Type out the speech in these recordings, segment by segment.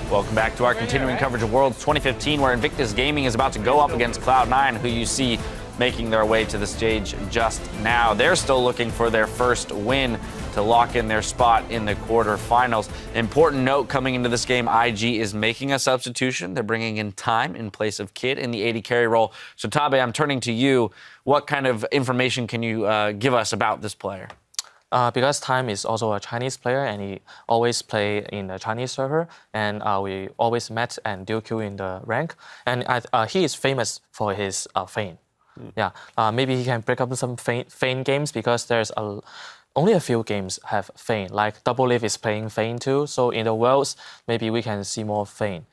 Welcome back to our continuing coverage of Worlds 2015, where Invictus Gaming is about to go up against Cloud9, who you see making their way to the stage just now. They're still looking for their first win to lock in their spot in the quarterfinals. Important note coming into this game, IG is making a substitution. They're bringing in Time in place of Kid in the AD carry role. So Tabe, I'm turning to you. What kind of information can you give us about this player? Because Time is also a Chinese player and he always play in the Chinese server, and we always met and dual queue in the rank. And he is famous for his feign. Yeah, maybe he can break up some feign games because there's only a few games have feign. Like Double Lift is playing feign too. So in the Worlds, maybe we can see more feign.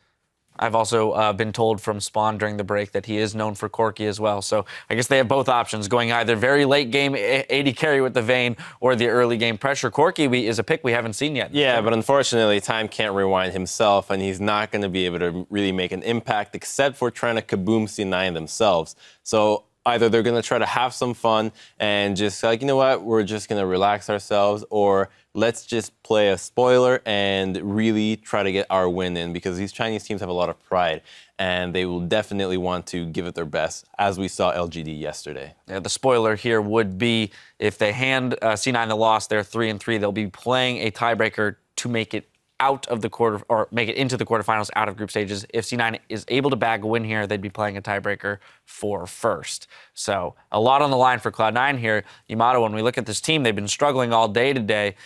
I've also been told from Spawn during the break that he is known for Corki as well. So I guess they have both options, going either very late game AD carry with the Vayne or the early game pressure. Corki is a pick we haven't seen yet. Yeah, but unfortunately, Time can't rewind himself, and he's not going to be able to really make an impact except for trying to kaboom C9 themselves. So either they're going to try to have some fun and just like, you know what, we're just going to relax ourselves, or let's just play a spoiler and really try to get our win in, because these Chinese teams have a lot of pride and they will definitely want to give it their best, as we saw LGD yesterday. Yeah, the spoiler here would be if they hand C9 the loss, they're 3-3, they'll be playing a tiebreaker to make it out of the quarter, or make it into the quarterfinals out of group stages. If C9 is able to bag a win here, they'd be playing a tiebreaker for first. So a lot on the line for Cloud9 here. Yamato, when we look at this team, they've been struggling all day today.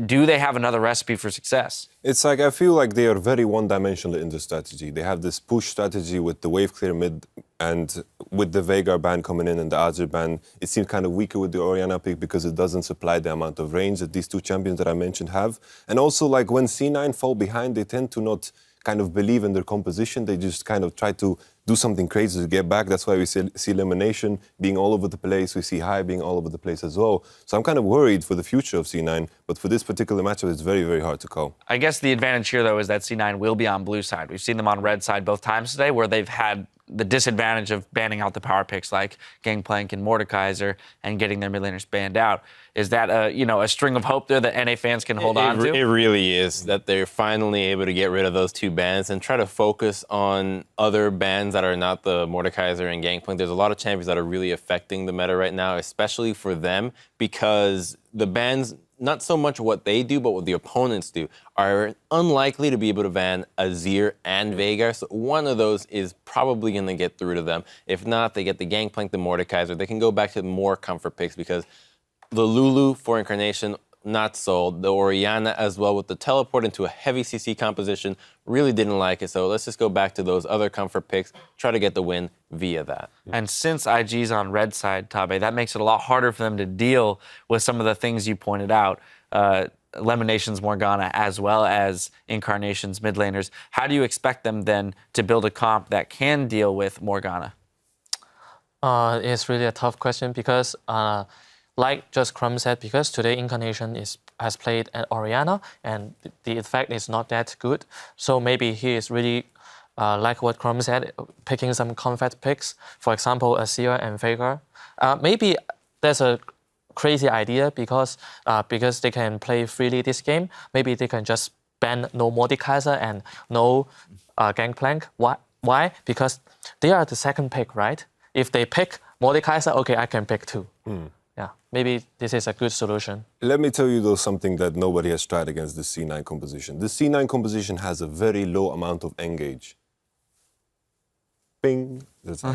Do they have another recipe for success? It's like, I feel like they are very one-dimensional in the strategy. They have this push strategy with the wave clear mid, and with the Veigar ban coming in and the Azir ban, it seems kind of weaker with the Orianna pick because it doesn't supply the amount of range that these two champions that I mentioned have. And also, like, when C9 fall behind, they tend to not kind of believe in their composition. They just kind of try to do something crazy to get back. That's why we see Elimination being all over the place. We see High being all over the place as well. So I'm kind of worried for the future of C9. But for this particular matchup, it's very, very hard to call. I guess the advantage here, though, is that C9 will be on blue side. We've seen them on red side both times today, where they've had the disadvantage of banning out the power picks like Gangplank and Mordekaiser and getting their mid laners banned out. Is that a string of hope there that NA fans can hold on to? It really is, that they're finally able to get rid of those two bans and try to focus on other bans that are not the Mordekaiser and Gangplank. There's a lot of champions that are really affecting the meta right now, especially for them, because the bans, not so much what they do, but what the opponents do, are unlikely to be able to ban Azir and Veigar. So one of those is probably going to get through to them. If not, they get the Gangplank, the Mordekaiser. They can go back to more comfort picks, because the Lulu for Incarnation, not sold. The Orianna as well, with the teleport into a heavy CC composition, really didn't like it. So let's just go back to those other comfort picks, try to get the win via that. And since IG's on red side, Tabe, that makes it a lot harder for them to deal with some of the things you pointed out. Eliminations Morgana as well as Incarnation's mid laners. How do you expect them then to build a comp that can deal with Morgana? It's really a tough question because like just Crumb said, because today Incarnation has played at Orianna and the effect is not that good. So maybe he is really, like what Crumb said, picking some comfort picks. For example, Azir and Veigar. Maybe there's a crazy idea because they can play freely this game. Maybe they can just ban no Mordekaiser and no Gangplank. Why? Because they are the second pick, right? If they pick Mordekaiser, okay, I can pick two. Yeah, maybe this is a good solution. Let me tell you, though, something that nobody has tried against the C9 composition. The C9 composition has a very low amount of engage. Bing. That's not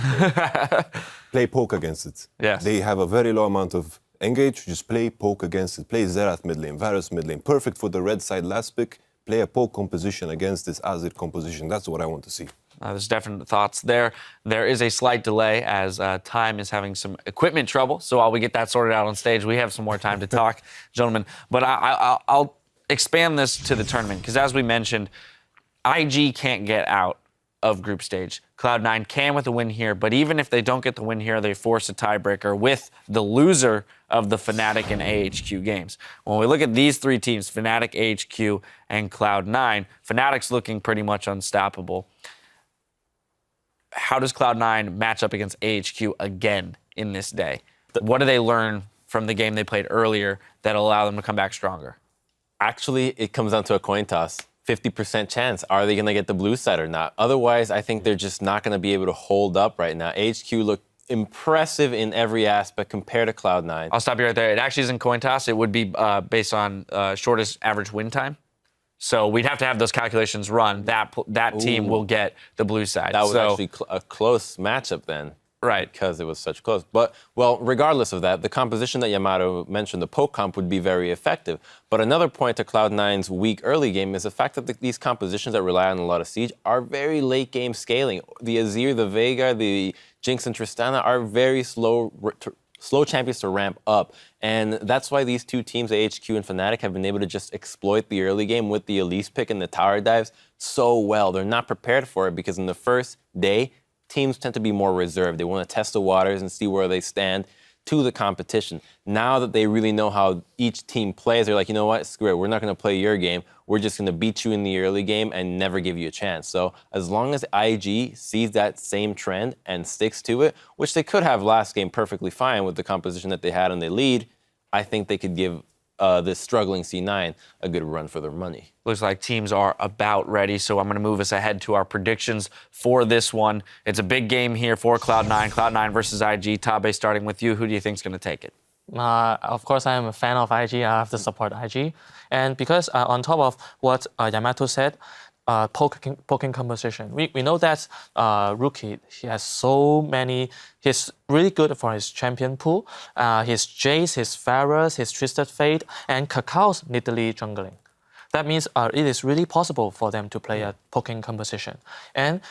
play poke against it. Yes. They have a very low amount of engage. Just play poke against it. Play Xerath mid lane, Varus mid lane. Perfect for the red side last pick. Play a poke composition against this Azir composition. That's what I want to see. There's definite thoughts there. There is a slight delay as Time is having some equipment trouble. So while we get that sorted out on stage, we have some more time to talk, gentlemen. But I'll expand this to the tournament, because as we mentioned, IG can't get out of group stage. Cloud9 can with a win here, but even if they don't get the win here, they force a tiebreaker with the loser of the Fnatic and AHQ games. When we look at these three teams, Fnatic, AHQ, and Cloud9, Fnatic's looking pretty much unstoppable. How does Cloud9 match up against AHQ again in this day? What do they learn from the game they played earlier that'll allow them to come back stronger? Actually, it comes down to a coin toss. 50% chance. Are they going to get the blue side or not? Otherwise, I think they're just not going to be able to hold up right now. HQ look impressive in every aspect compared to Cloud9. I'll stop you right there. It actually isn't coin toss. It would be based on shortest average win time. So we'd have to have those calculations run. That team will get the blue side. That was actually a close matchup then. Right. Because it was such close. But, well, regardless of that, the composition that Yamato mentioned, the poke comp, would be very effective. But another point to Cloud9's weak early game is the fact that these compositions that rely on a lot of siege are very late game scaling. The Azir, the Veigar, the Jinx, and Tristana are very slow champions to ramp up. And that's why these two teams, AHQ and Fnatic, have been able to just exploit the early game with the Elise pick and the tower dives so well. They're not prepared for it because in the first day, teams tend to be more reserved. They want to test the waters and see where they stand to the competition. Now that they really know how each team plays, they're like, you know what, screw it, we're not going to play your game. We're just going to beat you in the early game and never give you a chance. So as long as IG sees that same trend and sticks to it, which they could have last game perfectly fine with the composition that they had and they lead, I think they could give this struggling C9 a good run for their money. Looks like teams are about ready, so I'm going to move us ahead to our predictions for this one. It's a big game here for Cloud9. Cloud9 versus IG. Tabe, starting with you, who do you think is going to take it? Of course, I am a fan of IG. I have to support IG. And because on top of what Yamato said, poking composition. We know that Rookie, he has so many, he's really good for his champion pool. His Jace, his Pharah, his Twisted Fate, and Kakao's Nidalee jungling. That means it is really possible for them to play a poking composition. And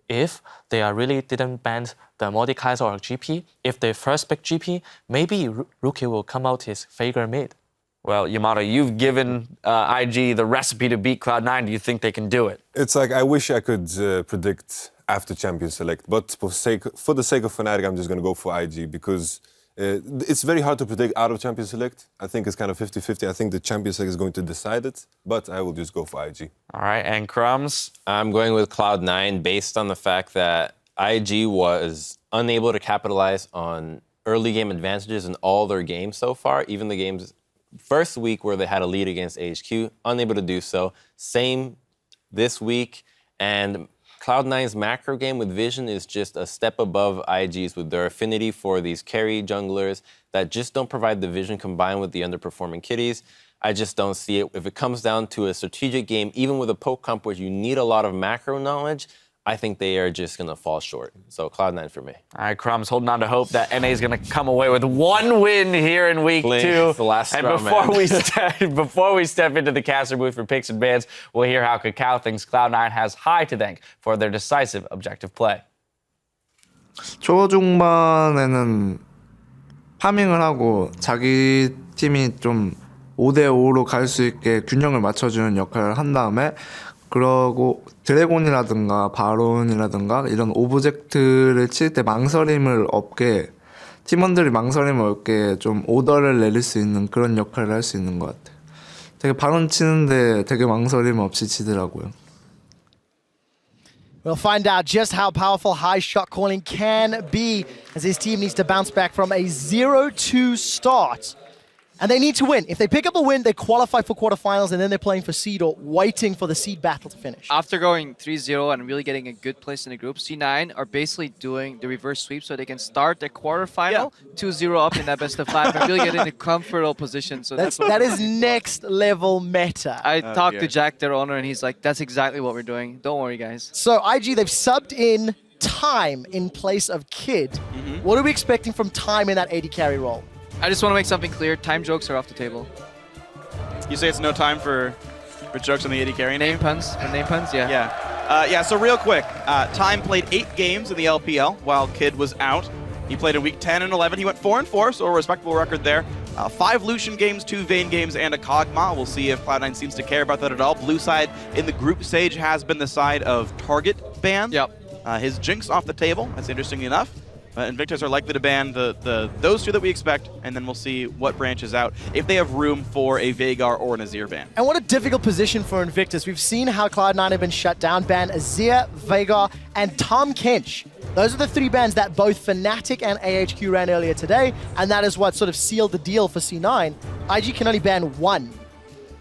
if they really didn't ban the Mordekaiser or GP, if they first pick GP, maybe Rookie will come out his Veigar mid. Well, Yamato, you've given IG the recipe to beat Cloud9. Do you think they can do it? It's like I wish I could predict after Champion Select, but for the sake of Fnatic, I'm just going to go for IG because it's very hard to predict out of Champion Select. I think it's kind of 50-50. I think the Champion Select is going to decide it, but I will just go for IG. All right, and Crumbs? I'm going with Cloud9 based on the fact that IG was unable to capitalize on early game advantages in all their games so far, even the games first week where they had a lead against HQ, unable to do so. Same this week. And Cloud9's macro game with Vision is just a step above IG's with their affinity for these carry junglers that just don't provide the vision combined with the underperforming kitties. I just don't see it. If it comes down to a strategic game, even with a poke comp where you need a lot of macro knowledge, I think they are just going to fall short. So Cloud9 for me. All right, Crumbs, holding on to hope that NA is going to come away with one win here in week Please, 2. it's the last and straw, before we step into the caster booth for picks and bans, we'll hear how Kakao thinks Cloud9 has high to thank for their decisive objective play. 초중반에는 파밍을 하고 자기 팀이 좀 5대5로 갈 수 있게 균형을 맞춰주는 역할을 한 다음에 그러고 드래곤이라든가 바론이라든가 이런 오브젝트를 칠 때 망설임을 없게 팀원들이 망설임을 없게 좀 오더를 내릴 수 있는 그런 역할을 할 수 있는 것 같아요. 되게 바론 치는데 되게 망설임 없이 치더라고요. We'll find out just how powerful high shot calling can be as his team needs to bounce back from a 0-2 start. And they need to win. If they pick up a win, they qualify for quarterfinals, and then they're playing for seed or waiting for the seed battle to finish. After going 3-0 and really getting a good place in the group, C9 are basically doing the reverse sweep so they can start their quarterfinal 2-0 up in that best of 5 and really get in a comfortable position. So That is next level meta. I talked to Jack, their owner, and he's like, that's exactly what we're doing. Don't worry, guys. So IG, they've subbed in Time in place of Kid. What are we expecting from Time in that AD carry role? I just want to make something clear. Time jokes are off the table. You say it's no time for jokes on the AD carry Name puns? The name puns? Yeah. Yeah, so real quick, Time played 8 games in the LPL while Kid was out. He played in week 10 and 11. He went 4-4, so a respectable record there. 5 Lucian games, 2 Vayne games, and a Kog'Maw. We'll see if Cloud9 seems to care about that at all. Blue side in the group stage has been the side of target ban. Yep. His Jinx off the table. That's interesting enough. Invictus are likely to ban those 2 that we expect, and then we'll see what branches out if they have room for a Veigar or an Azir ban. And what a difficult position for Invictus. We've seen how Cloud9 have been shut down. Ban Azir, Veigar, and Tahm Kench. Those are the 3 bans that both Fnatic and AHQ ran earlier today, and that is what sort of sealed the deal for C9. IG can only ban 1.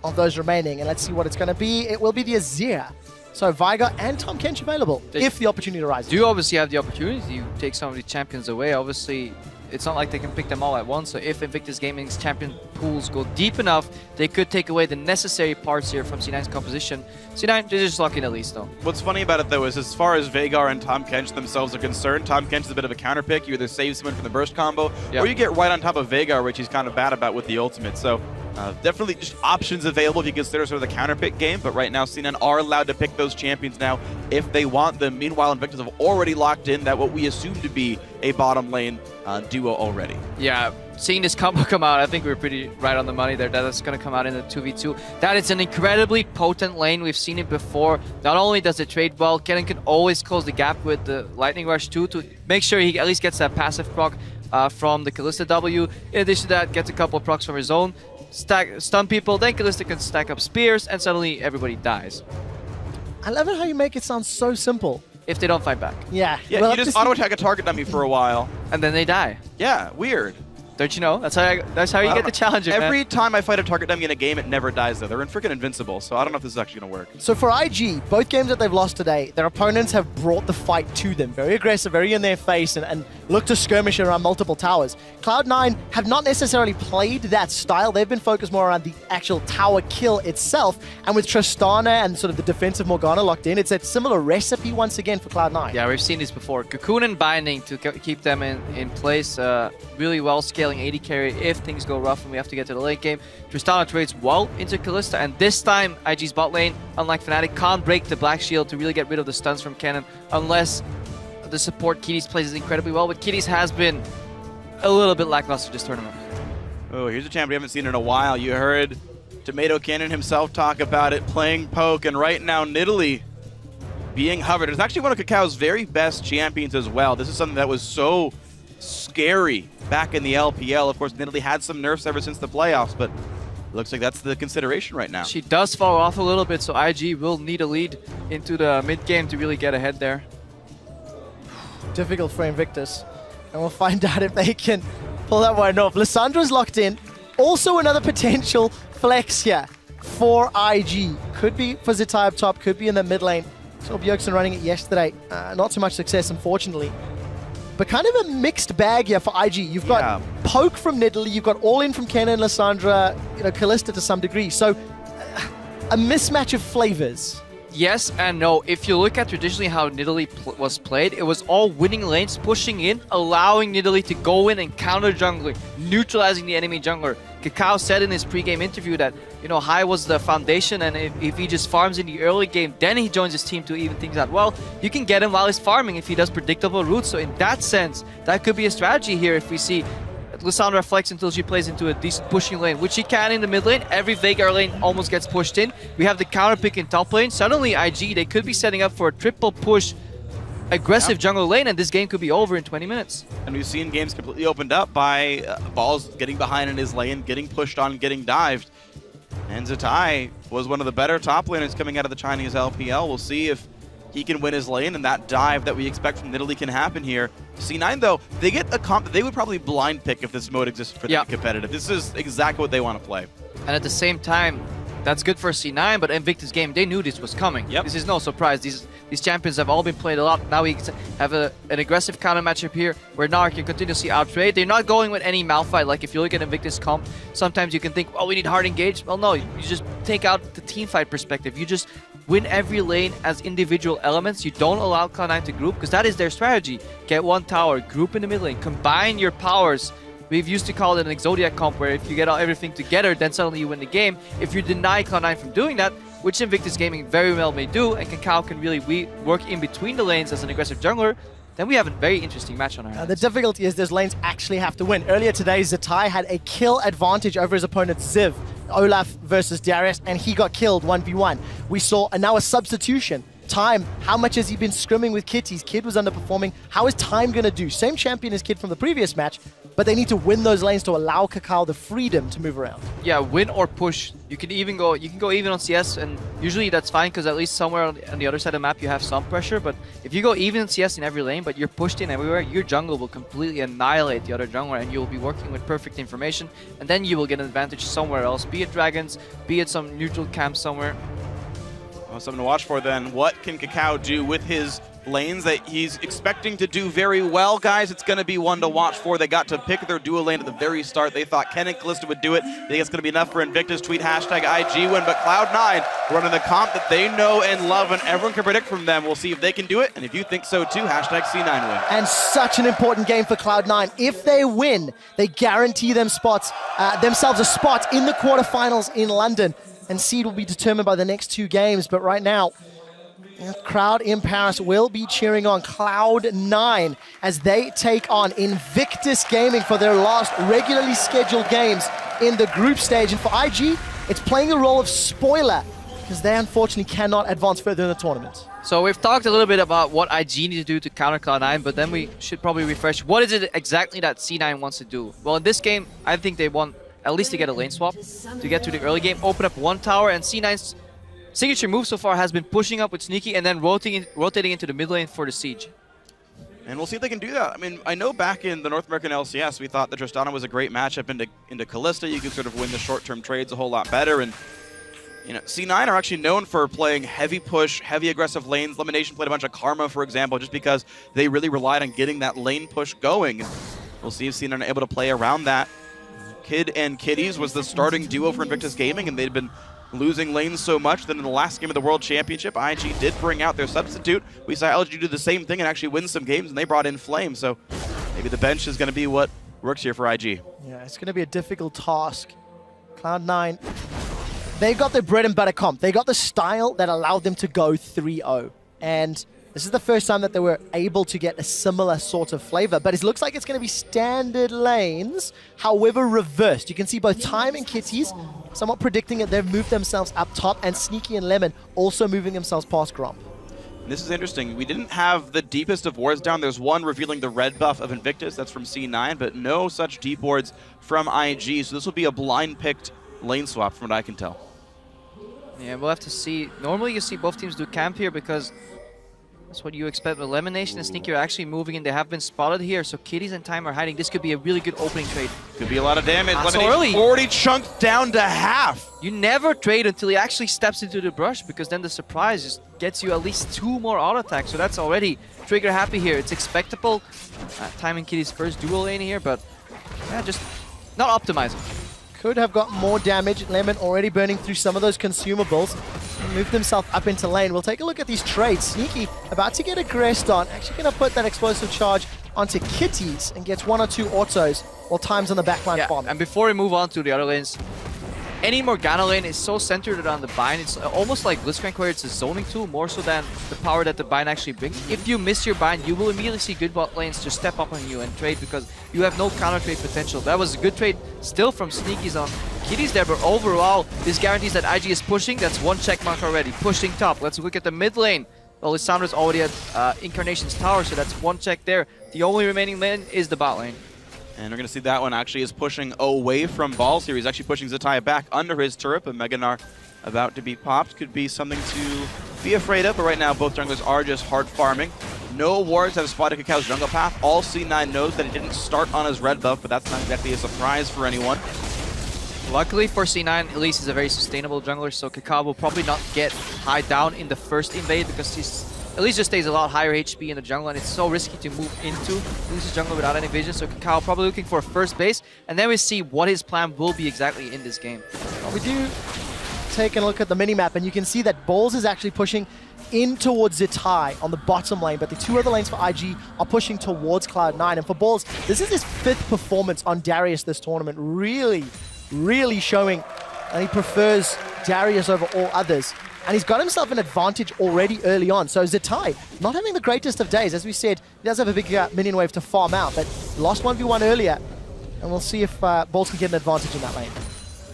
of those remaining, and let's see what it's going to be. It will be the Azir. So Viger and Tahm Kench available if the opportunity arises. Do you obviously have the opportunity to take some of the champions away? Obviously, it's not like they can pick them all at once. So if Invictus Gaming's champion pools go deep enough, they could take away the necessary parts here from C9's composition. C9, they're just lucky at least, though. What's funny about it, though, is as far as Veigar and Tahm Kench themselves are concerned, Tahm Kench is a bit of a counter pick. You either save someone from the burst combo, or you get right on top of Veigar, which he's kind of bad about with the ultimate. So definitely just options available if you consider sort of the counter pick game. But right now, C9 are allowed to pick those champions now if they want them. Meanwhile, Invictus have already locked in that what we assume to be a bottom lane duo already. Yeah, seeing this combo come out, I think we're pretty right on the money there. That's going to come out in the 2v2. That is an incredibly potent lane. We've seen it before. Not only does it trade well, Kennen can always close the gap with the Lightning Rush too to make sure he at least gets that passive proc from the Kalista W. In addition to that, gets a couple of procs from his own. Stun people, then Kalista can stack up spears, and suddenly everybody dies. I love it how you make it sound so simple. If they don't fight back. Yeah. Yeah, we'll you have just to see- auto-attack a target dummy for a while. And then they die. Yeah, weird. Don't you know? That's how you get the challenger, Every man. time I fight a target dummy in a game, it never dies, though. They're freaking invincible, so I don't know if this is actually going to work. So for IG, both games that they've lost today, their opponents have brought the fight to them. Very aggressive, very in their face, and look to skirmish around multiple towers. Cloud9 have not necessarily played that style. They've been focused more around the actual tower kill itself. And with Tristana and sort of the defensive Morgana locked in, it's a similar recipe once again for Cloud9. Yeah, we've seen this before. Cocoon and Binding to keep them in place. Really well scaling AD carry if things go rough and we have to get to the late game. Tristana trades well into Kalista, and this time IG's bot lane, unlike Fnatic, can't break the Black Shield to really get rid of the stuns from Kennen unless the support Kitties plays incredibly well. But Kitties has been a little bit lackluster this tournament. Oh, here's a champ we haven't seen in a while. You heard Tomato Cannon himself talk about it, playing poke, and right now Nidalee being hovered. It's actually one of Kakao's very best champions as well. This is something that was so scary back in the LPL. Of course, Nidalee had some nerfs ever since the playoffs, but it looks like that's the consideration right now. She does fall off a little bit, so IG will need a lead into the mid game to really get ahead there. Difficult for Invictus. And we'll find out if they can pull that one off. Lyssandra's locked in. Also another potential flex here for IG. Could be for Zitai up top, could be in the mid lane. Saw Bjergsen running it yesterday. Not too much success, unfortunately. But kind of a mixed bag here for IG. You've got poke from Nidalee, you've got all in from Kennen, Lysandra, Kalista to some degree. So a mismatch of flavors. Yes and no. If you look at traditionally how Nidalee was played, it was all winning lanes, pushing in, allowing Nidalee to go in and counter jungler, neutralizing the enemy jungler. Kakao said in his pre-game interview that, Hai was the foundation, and if he just farms in the early game, then he joins his team to even things out. Well, you can get him while he's farming if he does predictable routes. So in that sense, that could be a strategy here if we see Lysandra flex until she plays into a decent pushing lane, which she can in the mid lane. Every Veigar lane almost gets pushed in. We have the counter pick in top lane. Suddenly IG, they could be setting up for a triple push aggressive jungle lane, and this game could be over in 20 minutes. And we've seen games completely opened up by Balls getting behind in his lane, getting pushed on, getting dived. And Zitai was one of the better top laners coming out of the Chinese LPL. We'll see if he can win his lane, and that dive that we expect from Nidalee can happen here. C9, though, they get a comp. They would probably blind pick if this mode existed for them to be competitive. This is exactly what they want to play. And at the same time, that's good for C9, but Invictus game, they knew this was coming. This is no surprise. These champions have all been played a lot. Now we have an aggressive counter matchup here where Gnar can continuously outtrade. They're not going with any Malphite. Like if you look at Invictus comp, sometimes you can think, oh, we need hard engage. Well, no, you just take out the team fight perspective. You just win every lane as individual elements. You don't allow Cloud9 to group, because that is their strategy. Get one tower, group in the mid lane, combine your powers. We've used to call it an Exodia comp, where if you get everything together, then suddenly you win the game. If you deny Cloud9 from doing that, which Invictus Gaming very well may do, and Kakao can really work in between the lanes as an aggressive jungler, then we have a very interesting match on our hands. The difficulty is those lanes actually have to win. Earlier today, Zitai had a kill advantage over his opponent Ziv, Olaf versus Darius, and he got killed 1v1. We saw now a substitution. Time, how much has he been scrimming with Kitties? Kid was underperforming. How is Time going to do? Same champion as Kid from the previous match, but they need to win those lanes to allow Kakao the freedom to move around. Yeah, win or push. You can go even on CS, and usually that's fine because at least somewhere on the other side of the map you have some pressure. But if you go even in CS in every lane, but you're pushed in everywhere, your jungle will completely annihilate the other jungler, and you'll be working with perfect information, and then you will get an advantage somewhere else, be it dragons, be it some neutral camp somewhere. Well, something to watch for then. What can Kakao do with his lanes that he's expecting to do very well, guys? It's going to be one to watch for. They got to pick their duo lane at the very start. They thought Ken and Kalista would do it. They think it's going to be enough for Invictus. Tweet hashtag IG win, but Cloud9 running the comp that they know and love, and everyone can predict from them. We'll see if they can do it, and if you think so too, hashtag C9 win. And such an important game for Cloud9. If they win, they guarantee themselves a spot in the quarterfinals in London, and seed will be determined by the next 2 games. But right now, the crowd in Paris will be cheering on Cloud9 as they take on Invictus Gaming for their last regularly scheduled games in the group stage. And for IG, it's playing the role of spoiler because they unfortunately cannot advance further in the tournament. So we've talked a little bit about what IG needs to do to counter Cloud9, but then we should probably refresh. What is it exactly that C9 wants to do? Well, in this game, I think they want at least to get a lane swap, to get to the early game, open up one tower, and C9's signature move so far has been pushing up with Sneaky and then rotating into the mid lane for the siege. And we'll see if they can do that. I mean, I know back in the North American LCS, we thought that Tristana was a great matchup into Kalista. You could sort of win the short-term trades a whole lot better. And you know, C9 are actually known for playing heavy push, heavy aggressive lanes. Elimination played a bunch of Karma, for example, just because they really relied on getting that lane push going. We'll see if C9 are able to play around that. Kid and Kitties was the starting duo for Invictus Gaming, and they'd been losing lanes so much that in the last game of the World Championship, IG did bring out their substitute. We saw LG do the same thing and actually win some games, and they brought in Flame. So maybe the bench is going to be what works here for IG. Yeah, it's going to be a difficult task. Cloud9, they got their bread and butter comp. They got the style that allowed them to go 3-0. And this is the first time that they were able to get a similar sort of flavor, but it looks like it's going to be standard lanes, however reversed. You can see both Time and Kitties somewhat predicting it. They've moved themselves up top, and Sneaky and Lemon also moving themselves past Gromp. This is interesting. We didn't have the deepest of wards down. There's one revealing the red buff of Invictus. That's from C9, but no such deep wards from IG. So this will be a blind-picked lane swap from what I can tell. Yeah, we'll have to see. Normally you see both teams do camp here because that's what you expect. But Elimination and Sneaky are actually moving in. They have been spotted here, so Kitties and Time are hiding. This could be a really good opening trade. Could be a lot of damage. So early. Already chunked down to half. You never trade until he actually steps into the brush, because then the surprise just gets you at least 2 more auto attacks. So that's already trigger happy here. It's expectable. Time and Kitties' first dual lane here, but yeah, just not optimizing. Could have got more damage. Lemon already burning through some of those consumables. Moved himself up into lane. We'll take a look at these trades. Sneaky about to get aggressed on. Actually going to put that explosive charge onto Kitties and gets 1 or 2 autos while Time's on the backline farming. And before we move on to the other lanes, any Morgana lane is so centered around the bind. It's almost like Blitzcrank, where it's a zoning tool more so than the power that the bind actually brings. If you miss your bind, you will immediately see good bot lanes just step up on you and trade, because you have no counter trade potential. That was a good trade still from Sneaky's on Kitties there, but overall, this guarantees that IG is pushing. That's 1 check mark already. Pushing top. Let's look at the mid lane. Well, Lissandra's already at Incarnation's tower, so that's 1 check there. The only remaining lane is the bot lane. And we're going to see that one actually is pushing away from balls here. He's actually pushing Zetaya back under his turret, but Mega Gnar about to be popped. Could be something to be afraid of, but right now both junglers are just hard farming. No wards have spotted Kakao's jungle path. All C9 knows that it didn't start on his red buff, but that's not exactly a surprise for anyone. Luckily for C9, Elise is a very sustainable jungler, so Kakao will probably not get high down in the first invade, because Elise just stays a lot higher HP in the jungle, and it's so risky to move into Elise's jungle without any vision. So Kakao probably looking for a first base, and then we see what his plan will be exactly in this game. Well, we do take a look at the minimap, and you can see that Balls is actually pushing in towards Zetaya on the bottom lane, but the 2 other lanes for IG are pushing towards Cloud9. And for Balls, this is his 5th performance on Darius this tournament. Really showing that he prefers Darius over all others. And he's got himself an advantage already early on. So Zetaya, not having the greatest of days. As we said, he does have a big minion wave to farm out, but lost 1v1 earlier. And we'll see if Balls can get an advantage in that lane.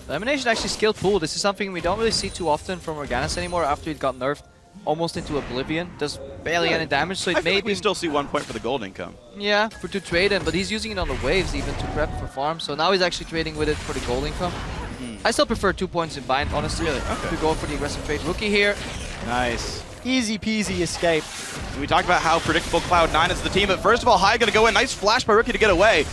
Elimination actually skilled pool. This is something we don't really see too often from Organis anymore after it got nerfed. almost into oblivion, does barely any damage, so I it feel may like we be... still see 1 point for the gold income. Yeah, to trade him, but he's using it on the waves even to prep for farm, so now he's actually trading with it for the gold income. I still prefer 2 points in bind, honestly, to go for the aggressive trade. Rookie here. Nice. Easy peasy escape. We talked about how predictable Cloud9 is the team, but first of all, High gonna go in. Nice flash by Rookie to get away.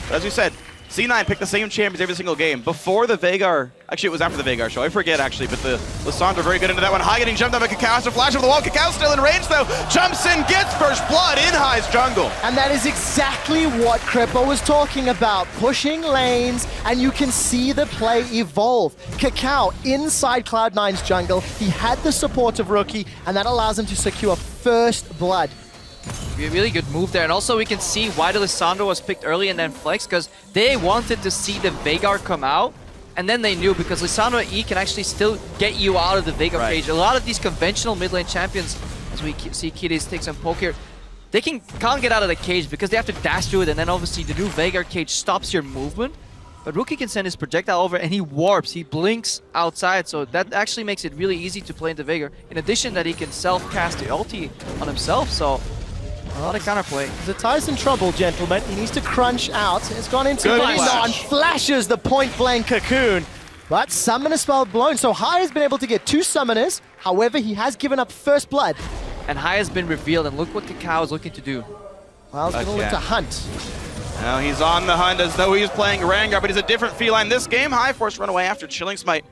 But as we said, C9 picked the same champions every single game. Before the Veigar, actually it was after the Veigar show, I forget actually, but the Lissandra very good into that one. High getting jumped on by Kakao, has to flash over the wall. Kakao still in range though, jumps in, gets first blood in High's jungle. And that is exactly what Crippo was talking about, pushing lanes, and you can see the play evolve. Kakao inside Cloud9's jungle, he had the support of Rookie, and that allows him to secure first blood. Be a really good move there, and also we can see why the Lissandra was picked early and then Flex, because they wanted to see the Veigar come out, and then they knew, because Lissandra E can actually still get you out of the Veigar cage. A lot of these conventional mid lane champions, as we see Kiddies take some poke here, they can't get out of the cage because they have to dash through it, and then obviously the new Veigar cage stops your movement. But Rookie can send his projectile over and he warps, he blinks outside, so that actually makes it really easy to play into Veigar. In addition that he can self-cast the ulti on himself, so a lot of counterplay. Zetai's in trouble, gentlemen. He needs to crunch out. It's gone into Good Leon, flash. flashes the point-blank cocoon. But summoner spell blown, so High has been able to get 2 summoners. However, he has given up first blood. And High has been revealed, and look what Kakao is looking to do. Well, he's going to look Again. to hunt. Now he's on the hunt as though he's playing Rengar, but he's a different feline. This game, High forced run away after Chilling Smite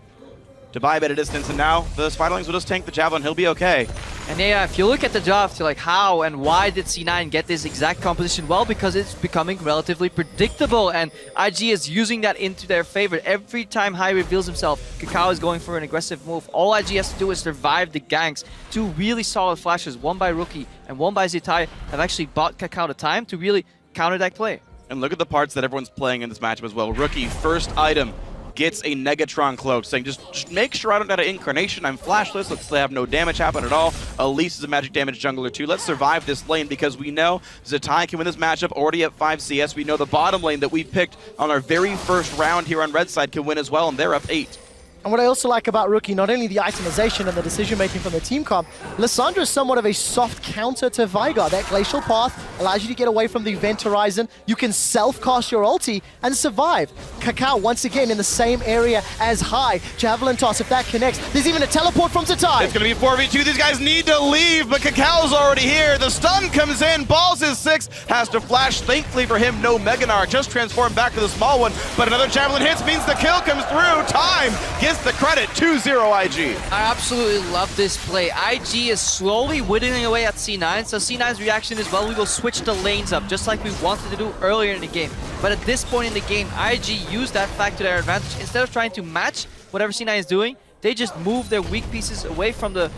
to buy a bit of distance, and now the Spiderlings will just tank the Javelin. He'll be okay. And yeah, if you look at the draft, you're like, how and why did C9 get this exact composition? Well, because it's becoming relatively predictable, and IG is using that into their favor. Every time High reveals himself, Kakao is going for an aggressive move. All IG has to do is survive the ganks. 2 really solid flashes, one by Rookie and one by Zetai, have actually bought Kakao the time to really counter that play. And look at the parts that everyone's playing in this matchup as well. Rookie, first item, gets a Negatron cloak, saying just make sure I don't get an Incarnation, I'm flashless, let's have no damage happen at all. Elise is a magic damage jungler too. Let's survive this lane because we know Zetai can win this matchup already at 5 CS. We know the bottom lane that we picked on our very first round here on Red Side can win as well, and they're up 8. And what I also like about Rookie, not only the itemization and the decision-making from the team comp, Lissandra is somewhat of a soft counter to Veigar. That Glacial Path allows you to get away from the Event Horizon. You can self-cast your ulti and survive. Kakao, once again, in the same area as High. Javelin Toss, if that connects. There's even a teleport from Zetai. It's going to be 4v2. These guys need to leave, but Kakao's already here. The stun comes in. Balls is 6. Has to flash. Thankfully for him, no Meganar. Just transformed back to the small one, but another Javelin hits means the kill comes through. Time gets the credit. 2-0 IG. I absolutely love this play. IG is slowly whittling away at C9, so C9's reaction is, well, we will switch the lanes up, just like we wanted to do earlier in the game. But at this point in the game, IG used that fact to their advantage. Instead of trying to match whatever C9 is doing, they just move their weak pieces away from the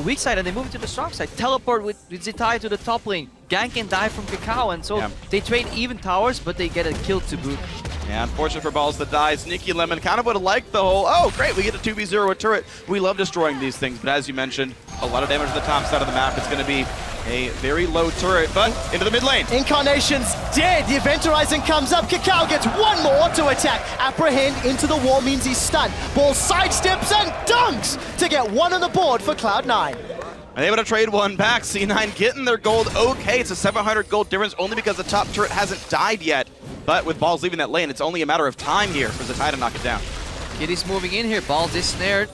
weak side and they move to the strong side. Teleport with Zetai to the top lane, gank and die from Kakao, and so they trade even towers, but they get a kill to boot. Yeah, unfortunate for Balls to die. Sneaky Lemon kind of would have liked the whole, oh, great, we get a 2v0 with turret. We love destroying these things, but as you mentioned, a lot of damage to the top side of the map. It's going to be a very low turret, but into the mid lane. Incarnation's dead. The Event Horizon comes up. Kakao gets one more auto attack. Apprehend into the wall means he's stunned. Ball sidesteps and dunks to get 1 on the board for Cloud9. And able to trade one back. C9 getting their gold okay. It's a 700 gold difference only because the top turret hasn't died yet. But with Balls leaving that lane, it's only a matter of time here for Zetai to knock it down. Kiddy's moving in here. Balls is snared.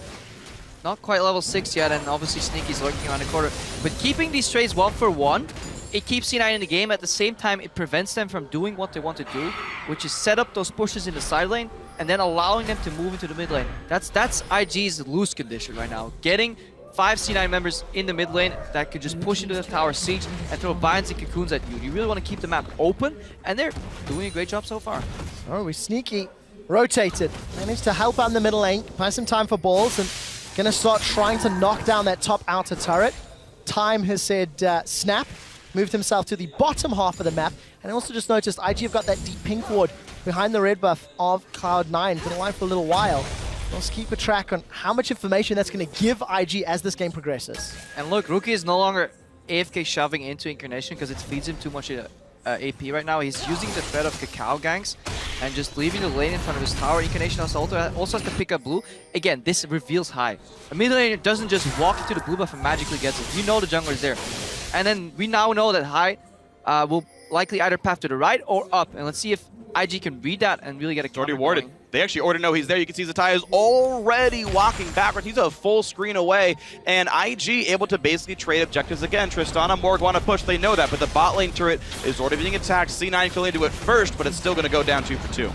Not quite level 6 yet, and obviously Sneaky's lurking around the corner. But keeping these trades 1-for-1, it keeps C9 in the game. At the same time, it prevents them from doing what they want to do, which is set up those pushes in the side lane and then allowing them to move into the mid lane. That's IG's loose condition right now. Getting 5 C9 members in the mid lane that could just push into the tower siege and throw binds and cocoons at you. You really want to keep the map open, and they're doing a great job so far. Oh, we Sneaky rotated. Managed to help out in the middle lane, buy some time for Balls, and gonna start trying to knock down that top outer turret. Time has said snap, moved himself to the bottom half of the map, and I also just noticed IG have got that deep pink ward behind the red buff of Cloud9. Been alive for a little while. Let's keep a track on how much information that's going to give IG as this game progresses. And look, Rookie is no longer AFK shoving into Incarnation because it feeds him too much AP right now. He's using the threat of Kakao ganks and just leaving the lane in front of his tower. Incarnation also has to pick up blue. Again, this reveals High. A mid laner doesn't just walk into the blue buff and magically gets it. You know the jungler is there. And then we now know that High will likely either path to the right or up. And let's see if IG can read that and really get a Already counter warded. going. They actually already know he's there. You can see Zatai is already walking backwards. He's a full screen away, and IG able to basically trade objectives again. Tristana, Morg want to push. They know that, but the bot lane turret is already being attacked. C9 can do it first, but it's still going to go down 2 for 2.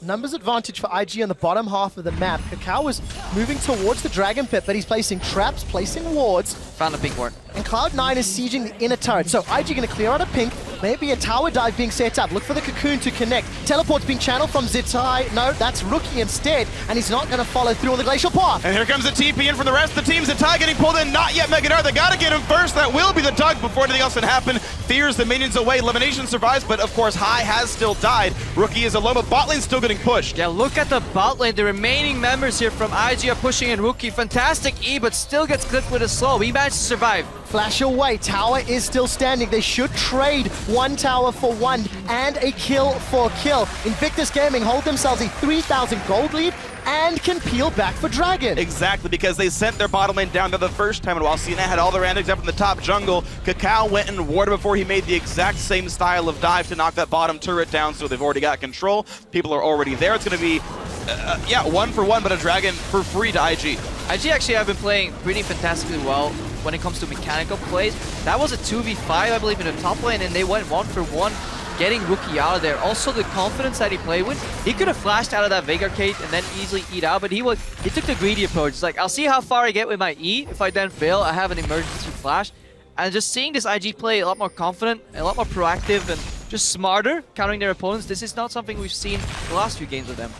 Numbers advantage for IG on the bottom half of the map. Kakao is moving towards the Dragon Pit, but he's placing traps, placing wards, Found a pink ward. and Cloud9 is sieging the inner turret. So IG going to clear out a pink, maybe a tower dive being set up. Look for the cocoon to connect. Teleport's being channeled from Zatai. No, that's Rookie instead, and he's not going to follow through on the Glacial Path. And here comes the TP in from the rest of the team. Zatai getting pulled in, not yet Megadar. They got to get him first. That will be the tug before anything else can happen. Fears the minions away. Elimination survives, but of course High has still died. Rookie is alone, but bot lane's still getting pushed. Yeah, look at the bot lane. The remaining members here from IG are pushing in Rookie. Fantastic E, but still gets clipped with a slow. He managed to survive. Flash away. Tower is still standing. They should trade one tower for one and a kill for kill. Invictus Gaming hold themselves a 3,000 gold lead and can peel back for Dragon. Exactly, because they sent their bottom lane down there the first time, and while Cena had all their antics up in the top jungle, Kakao went and warded before he made the exact same style of dive to knock that bottom turret down, so they've already got control. People are already there. It's going to be, 1 for 1, but a Dragon for free to IG. IG actually have been playing pretty fantastically well when it comes to mechanical plays. That was a 2v5, I believe, in the top lane, and they went 1 for 1, getting Rookie out of there. Also, the confidence that he played with, he could have flashed out of that Veigar cage and then easily eat out, but he took the greedy approach. It's like, I'll see how far I get with my E. If I then fail, I have an emergency flash. And just seeing this IG play a lot more confident, a lot more proactive, and just smarter, countering their opponents, this is not something we've seen the last few games with them.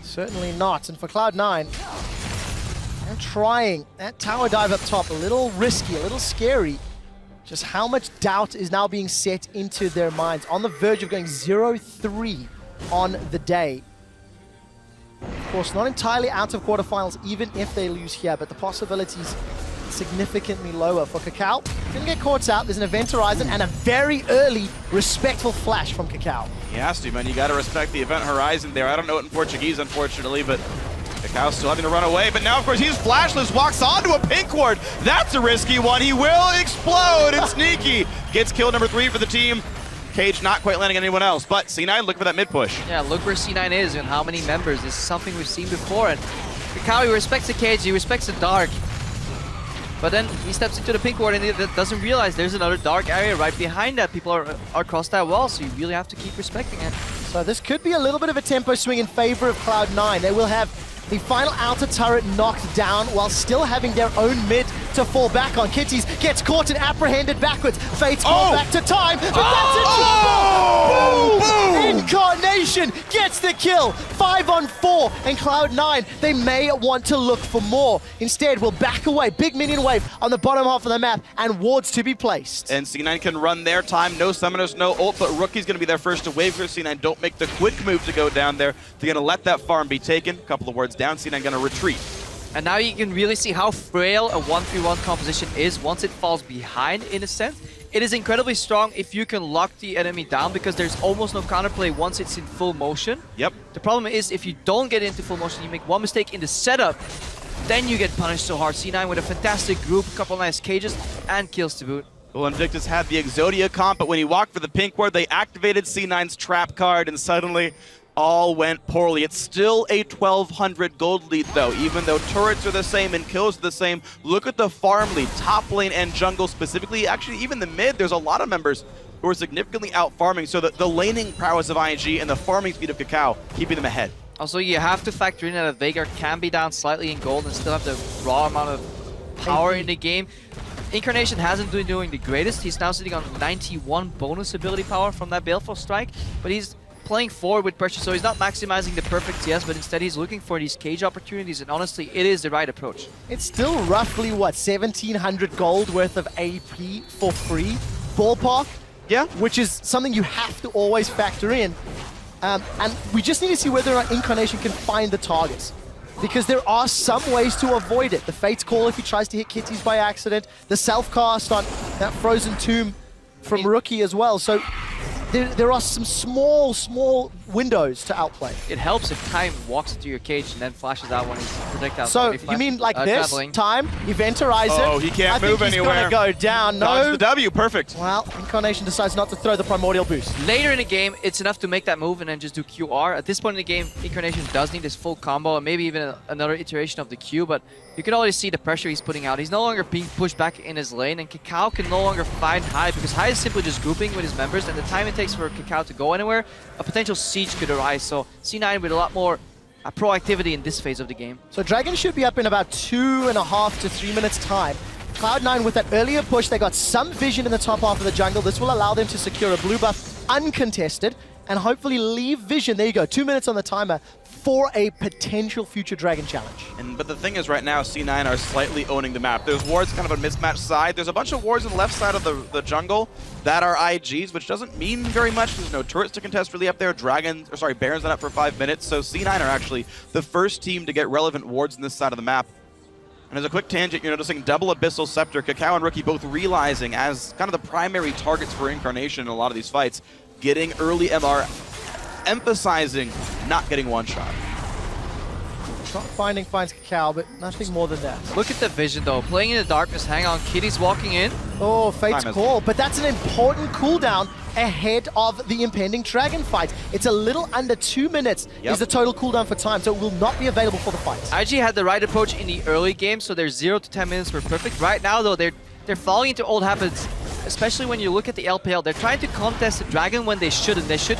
Certainly not. And for Cloud9, they're trying that tower dive up top. A little risky, a little scary. Just how much doubt is now being set into their minds. On the verge of going 0-3 on the day. Of course, not entirely out of quarterfinals, even if they lose here, but the possibilities significantly lower for Kakao. Gonna get caught out. There's an Event Horizon and a very early, respectful flash from Kakao. He has to, man. You got to respect the Event Horizon there. I don't know it in Portuguese, unfortunately, but Kakao's still having to run away. But now, of course, he's flashless, walks onto a pink ward. That's a risky one. He will explode, and Sneaky gets kill number 3 for the team. Cage not quite landing on anyone else, but C9 look for that mid push. Yeah, look where C9 is and how many members. This is something we've seen before. And Kakao, he respects the cage, he respects the dark. But then he steps into the pink ward and he doesn't realize there's another dark area right behind that. People are across that wall, so you really have to keep respecting it. So this could be a little bit of a tempo swing in favor of Cloud9. They will have the final outer turret knocked down while still having their own mid to fall back on. Kitties gets caught and apprehended backwards. Fate's called back to time, but that's a triple! Boom! Incarnation gets the kill. 5-on-4, and Cloud9, they may want to look for more. Instead, we'll back away. Big minion wave on the bottom half of the map, and wards to be placed. And C9 can run their time. No summoners, no ult, but Rookie's going to be there first to wave for C9. Don't make the quick move to go down there. They're going to let that farm be taken. A couple of wards down, C9 going to retreat. And now you can really see how frail a 1v1 composition is once it falls behind, in a sense. It is incredibly strong if you can lock the enemy down because there's almost no counterplay once it's in full motion. Yep. The problem is if you don't get into full motion, you make one mistake in the setup, then you get punished so hard. C9 with a fantastic group, couple nice cages, and kills to boot. Well, Invictus had the Exodia comp, but when he walked for the pink ward, they activated C9's trap card, and suddenly all went poorly. It's still a 1,200 gold lead, though, even though turrets are the same and kills are the same. Look at the farm lead, top lane and jungle specifically. Actually, even the mid, there's a lot of members who are significantly out farming, so the laning prowess of ING and the farming speed of Kakao keeping them ahead. Also, you have to factor in that a Veigar can be down slightly in gold and still have the raw amount of power in the game. Incarnation hasn't been doing the greatest. He's now sitting on 91 bonus ability power from that Baleful Strike, but he's playing forward with pressure, so he's not maximizing the perfect CS, but instead he's looking for these cage opportunities, and honestly, it is the right approach. It's still roughly, what, 1,700 gold worth of AP for free? Ballpark? Yeah. Which is something you have to always factor in. And we just need to see whether or not Incarnation can find the targets. Because there are some ways to avoid it. The Fate's Call if he tries to hit Kitties by accident. The self-cast on that Frozen Tomb from Rookie as well. So there are some small windows to outplay. It helps if Time walks into your cage and then flashes out when his projectile. So you mean like this? Traveling. Time, Eventerize it. Oh, he can't move I think anywhere. He's gonna go down. Dodge No. the W, perfect. Well, Incarnation decides not to throw the Primordial Boost. Later in the game, it's enough to make that move and then just do QR. At this point in the game, Incarnation does need this full combo and maybe even another iteration of the Q, but you can already see the pressure he's putting out. He's no longer being pushed back in his lane, and Kakao can no longer find Hai because Hai is simply just grouping with his members, and the time it takes for Kakao to go anywhere, a potential siege could arise. So C9 with a lot more proactivity in this phase of the game. So Dragon should be up in about 2.5 to 3 minutes time. Cloud9 with that earlier push, they got some vision in the top half of the jungle. This will allow them to secure a blue buff uncontested and hopefully leave vision. There you go, 2 minutes on the timer for a potential future Dragon challenge. But the thing is, right now, C9 are slightly owning the map. There's wards kind of a mismatched side. There's a bunch of wards on the left side of the jungle that are IGs, which doesn't mean very much. There's no turrets to contest really up there. Baron's not up for 5 minutes, so C9 are actually the first team to get relevant wards on this side of the map. And as a quick tangent, you're noticing double Abyssal Scepter, Kakao and Rookie both realizing as kind of the primary targets for Incarnation in a lot of these fights, getting early MR, emphasizing not getting one shot. Not finding finds Kakao, but nothing more than that. Look at the vision though, playing in the darkness, hang on, Kitty's walking in. Oh, Fate's Time call, but that's an important cooldown ahead of the impending Dragon fight. It's a little under 2 minutes is the total cooldown for Time, so it will not be available for the fight. IG had the right approach in the early game, so their 0 to 10 minutes were perfect. Right now though, they're falling into old habits, especially when you look at the LPL. They're trying to contest the Dragon when they shouldn't. They should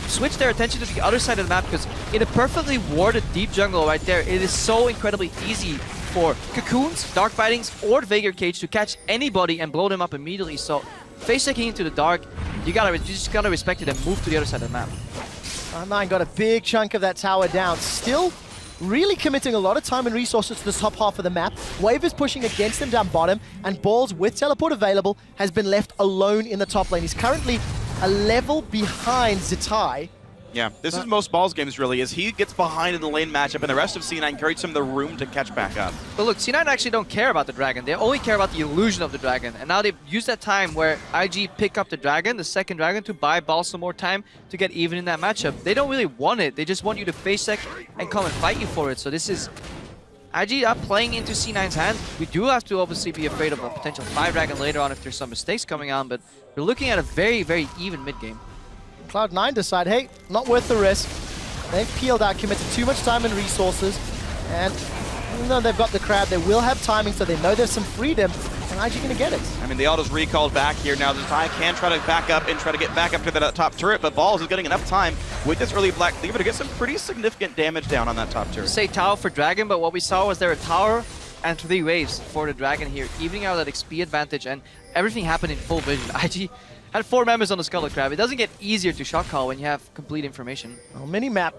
switch their attention to the other side of the map, because in a perfectly warded deep jungle right there, it is so incredibly easy for Cocoons, Dark Bitings, or Veigar Cage to catch anybody and blow them up immediately. So face checking into the dark, you just gotta respect it and move to the other side of the map. Cloud9 got a big chunk of that tower down. Still really committing a lot of time and resources to the top half of the map. Wave is pushing against them down bottom, and Balls, with teleport available, has been left alone in the top lane. He's currently a level behind Zitai. Yeah, this is most Balls games really, is he gets behind in the lane matchup and the rest of C9 creates him the room to catch back up. But look, C9 actually don't care about the Dragon. They only care about the illusion of the Dragon. And now they've used that time where IG pick up the Dragon, the second Dragon, to buy Balls some more time to get even in that matchup. They don't really want it. They just want you to face check and come and fight you for it. So this is IG up playing into C9's hand. We do have to obviously be afraid of a potential 5 Dragon later on if there's some mistakes coming on, but we're looking at a very, very even mid-game. Cloud9 decide, hey, not worth the risk. They've peeled out, committed too much time and resources, and even though they've got the crowd, they will have timing, so they know there's some freedom, and IG gonna get it. I mean, the auto's recalled back here now. Zitai can try to back up and try to get back up to the top turret, but Balls is getting enough time with this early Black Cleaver to get some pretty significant damage down on that top turret. Say tower for Dragon, but what we saw was there a tower and 3 waves for the Dragon here, evening out that XP advantage, and everything happened in full vision. IG had 4 members on the Scarlet Crab. It doesn't get easier to shot call when you have complete information. Well, mini-map,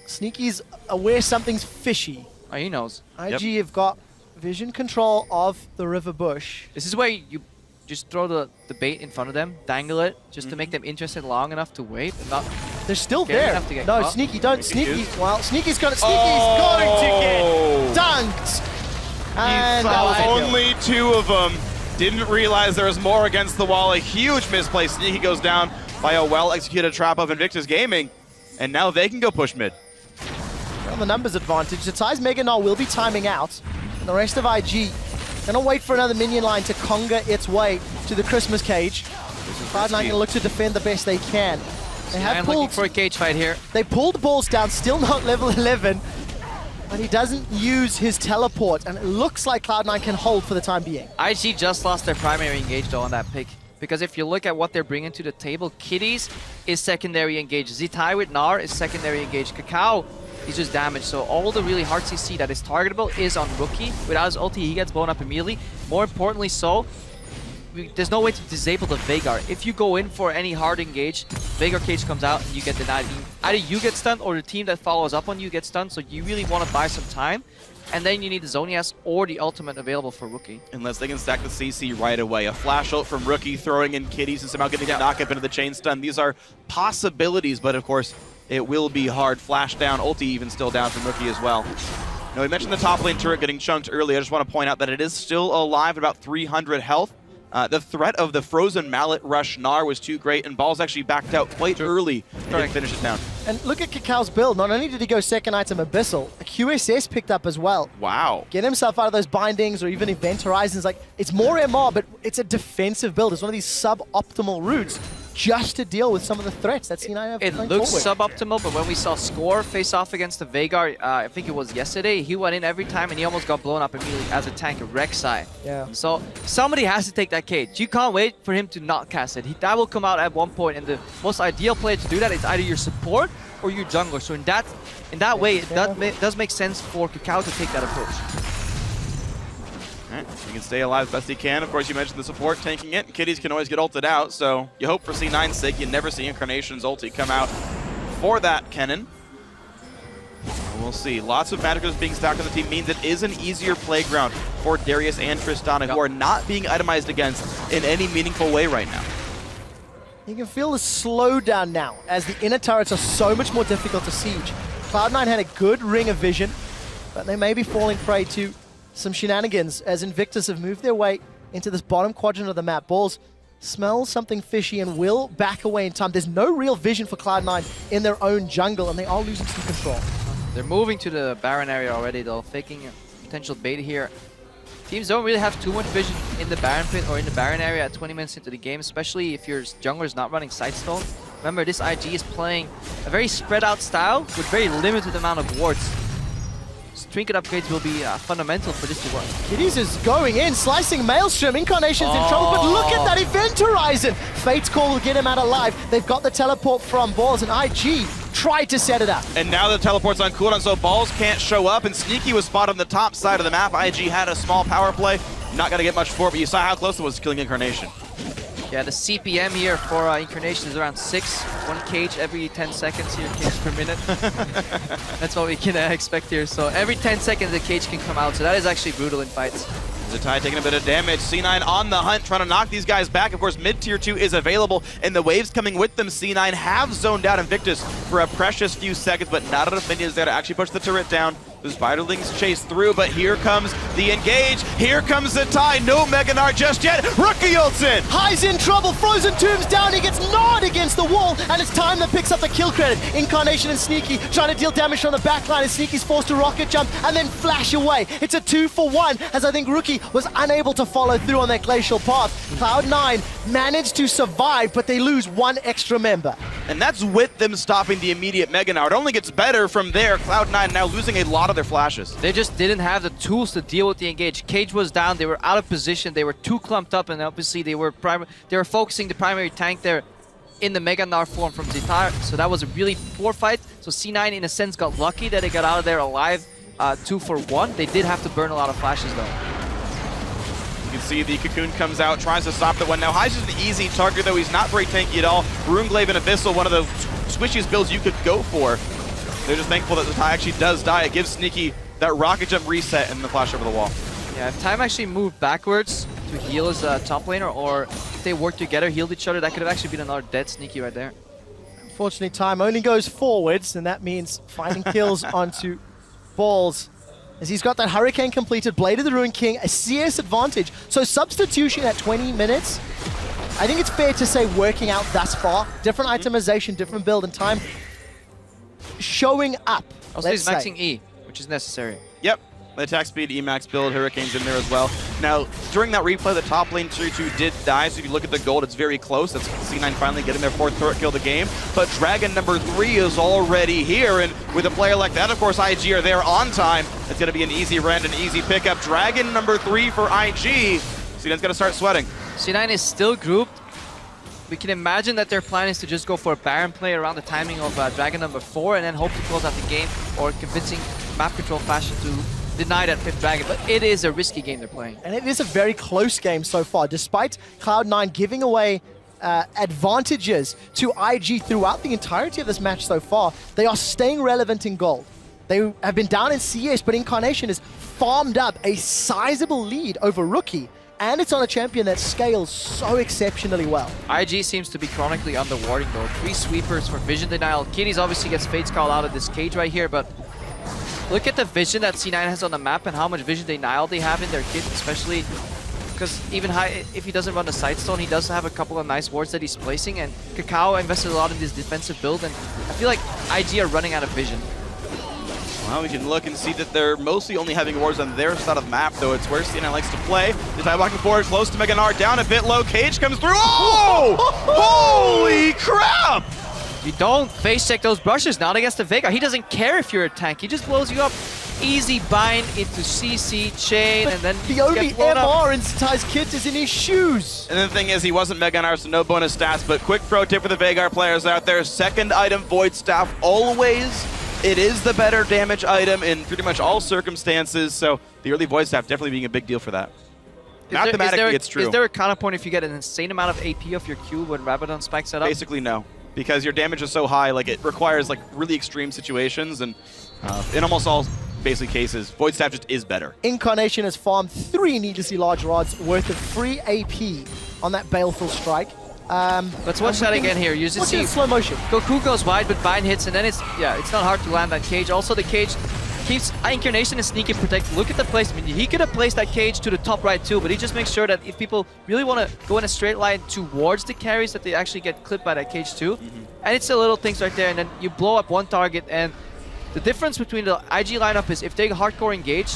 Sneaky's aware something's fishy. Oh, he knows. IG have got vision control of the river bush. This is where you just throw the bait in front of them, dangle it, just to make them interested long enough to wait, and not... They're still Scary there. enough to get No, caught. Sneaky, don't. Sneaky. is. Well, Sneaky's going to get dunked. And that was it. Only 2 of them. Didn't realize there was more against the wall. A huge misplay. Sneaky goes down by a well-executed trap of Invictus Gaming. And now they can go push mid. On the numbers advantage, Zatai's Mega Null will be timing out. And the rest of IG gonna wait for another minion line to conga its way to the Christmas cage. Cloud9 gonna look to defend the best they can. They have I'm looking pulled. for a cage fight here. They pulled Balls down, still not level 11. But he doesn't use his teleport, and it looks like Cloud9 can hold for the time being. IG just lost their primary engage though on that pick. Because if you look at what they're bringing to the table, Kitties is secondary engage. Zitai with Gnar is secondary engage. Kakao is just damaged. So all the really hard CC that is targetable is on Rookie. Without his ulti, he gets blown up immediately. More importantly so, there's no way to disable the Veigar. If you go in for any hard engage, Veigar Cage comes out and you get denied. Either you get stunned or the team that follows up on you gets stunned, so you really want to buy some time. And then you need the Zonias or the ultimate available for Rookie. Unless they can stack the CC right away. A flash ult from Rookie, throwing in Kitties and somehow getting a knock up into the chain stun. These are possibilities, but of course, it will be hard. Flash down, ulti even still down from Rookie as well. Now, we mentioned the top lane turret getting chunked earlier. I just want to point out that it is still alive at about 300 health. The threat of the frozen mallet rush Gnar was too great, and Balls actually backed out quite early and didn't finish it down. And look at Kakal's build. Not only did he go second item Abyssal, a QSS picked up as well. Wow. Get himself out of those bindings or even Event Horizons. Like, it's more MR, but it's a defensive build. It's one of these suboptimal routes just to deal with some of the threats that C9 have It going looks forward. suboptimal, but when we saw Score face off against the Veigar, I think it was yesterday, he went in every time and he almost got blown up immediately as a tank of Rek'Sai. Yeah. So somebody has to take that cage. You can't wait for him to not cast it. That will come out at one point, and the most ideal player to do that is either your support or your jungler. So in that way, it does make sense for Kakao to take that approach. All right, he can stay alive as best he can. Of course, you mentioned the support tanking it. Kitties can always get ulted out, so you hope for C9's sake you never see Incarnation's ulti come out for that, Kennen. And we'll see. Lots of Magicers being stacked on the team means it is an easier playground for Darius and Tristana, who are not being itemized against in any meaningful way right now. You can feel the slowdown now as the inner turrets are so much more difficult to siege. Cloud9 had a good ring of vision, but they may be falling prey to some shenanigans as Invictus have moved their way into this bottom quadrant of the map. Balls smell something fishy and will back away in time. There's no real vision for Cloud9 in their own jungle, and they are losing some control. They're moving to the Baron area already, though, faking a potential bait here. Teams don't really have too much vision in the Baron pit or in the Baron area at 20 minutes into the game, especially if your jungler is not running Sightstone. Remember, this IG is playing a very spread out style with very limited amount of wards. Trinket upgrades will be fundamental for this to work. Kitties is going in, slicing Maelstrom. Incarnation's in trouble, but look at that Event Horizon. Fate's Call will get him out alive. They've got the teleport from Balls, and IG tried to set it up. And now the teleport's on cooldown, so Balls can't show up, and Sneaky was spotted on the top side of the map. IG had a small power play. Not going to get much for it, but you saw how close it was to killing Incarnation. Yeah, the CPM here for Incarnation is around 6. 1 cage every 10 seconds here, cage per minute. That's what we can expect here. So every 10 seconds the cage can come out, so that is actually brutal in fights. Zatai taking a bit of damage. C9 on the hunt, trying to knock these guys back. Of course, mid-tier 2 is available, and the waves coming with them. C9 have zoned out Invictus for a precious few seconds, but not enough minions there to actually push the turret down. The Spiderlings chase through, but here comes the engage. Here comes Zatai. No Mega Gnar just yet. Rookie ults in. High's in trouble. Frozen Tomb's down. He gets gnawed against the wall, and it's Time that picks up the kill credit. Incarnation and Sneaky trying to deal damage from the backline, and Sneaky's forced to rocket jump and then flash away. It's a 2-for-1, as I think Rookie was unable to follow through on that glacial path. Cloud9 managed to survive, but they lose one extra member. And that's with them stopping the immediate Mega Gnar. It only gets better from there. Cloud9 now losing a lot of their flashes. They just didn't have the tools to deal with the engage. Cage was down, they were out of position, they were too clumped up, and obviously they were focusing the primary tank there in the Mega Gnar form from Zitar, so that was a really poor fight. So C9 in a sense got lucky that they got out of there alive 2-for-1. They did have to burn a lot of flashes though. You can see the Cocoon comes out, tries to stop the one. Now Hy's just an easy target though, he's not very tanky at all. Runeglaive and Abyssal, one of the squishiest builds you could go for. They're just thankful that Zatai actually does die. It gives Sneaky that rocket jump reset and the flash over the wall. Yeah, if Time actually moved backwards to heal his top laner, or if they worked together, healed each other, that could have actually been another dead Sneaky right there. Unfortunately, Time only goes forwards, and that means finding kills onto Balls. As he's got that Hurricane completed, Blade of the Ruined King, a CS advantage. So substitution at 20 minutes, I think it's fair to say working out thus far. Different itemization, different build, and Time showing up. Also, he's let's say. maxing E, which is necessary. Yep, the attack speed, Emax build, Hurricane's in there as well. Now, during that replay, the top lane tier 2 did die, so if you look at the gold, it's very close. That's C9 finally getting their 4th turret kill of the game. But Dragon number 3 is already here, and with a player like that, of course, IG are there on time. It's going to be an easy rend, an easy pickup. Dragon number 3 for IG. C9's going to start sweating. C9 is still grouped. We can imagine that their plan is to just go for a Baron play around the timing of Dragon number 4 and then hope to close out the game, or convincing map control fashion to deny that 5th Dragon. But it is a risky game they're playing. And it is a very close game so far. Despite Cloud9 giving away advantages to IG throughout the entirety of this match so far, they are staying relevant in gold. They have been down in CS, but Incarnation has farmed up a sizable lead over Rookie. And it's on a champion that scales so exceptionally well. IG seems to be chronically underwarding though. 3 sweepers for vision denial. Kitties obviously gets Fate's Call out of this cage right here, but look at the vision that C9 has on the map and how much vision denial they have in their kit, especially because even high, if he doesn't run the side stone, he does have a couple of nice wards that he's placing, and Kakao invested a lot in this defensive build, and I feel like IG are running out of vision. Well, we can look and see that they're mostly only having wards on their side of the map, though it's where C9 likes to play. The tie walking forward, close to Mega Gnar, down a bit low. Cage comes through. Oh! Holy crap! You don't face check those brushes, not against the Veigar. He doesn't care if you're a tank. He just blows you up. Easy bind into CC, chain, But and then the only get blown up. MR in Tai's kit is in his shoes. And the thing is, he wasn't Mega Gnar, so no bonus stats, but quick pro tip for the Veigar players out there. Second item, Void Staff, always. It is the better damage item in pretty much all circumstances, so the early Void Staff definitely being a big deal for that. Mathematically, it's true. Is there a counterpoint if you get an insane amount of AP off your Q when Rabadon spikes it up? Basically, no. Because your damage is so high, like it requires like really extreme situations, and in almost all basically cases, Void Staff just is better. Incarnation has farmed 3 needlessly large rods worth of free AP on that Baleful Strike. Let's watch that again here. You just Watch it see in slow motion. Goku goes wide, but Bind hits, and then it's not hard to land that Cage. Also, the Cage keeps Incarnation and Sneaky Protect. Look at the placement. He could have placed that Cage to the top right too, but he just makes sure that if people really want to go in a straight line towards the carries, that they actually get clipped by that Cage too. And it's the little things right there, and then you blow up one target. And the difference between the IG lineup is if they hardcore engage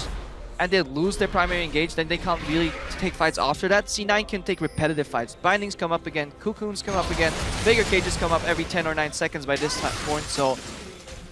and they lose their primary engage, then they can't really take fights after that. C9 can take repetitive fights. Bindings come up again, Cocoons come up again, bigger cages come up every 10 or 9 seconds by this point, so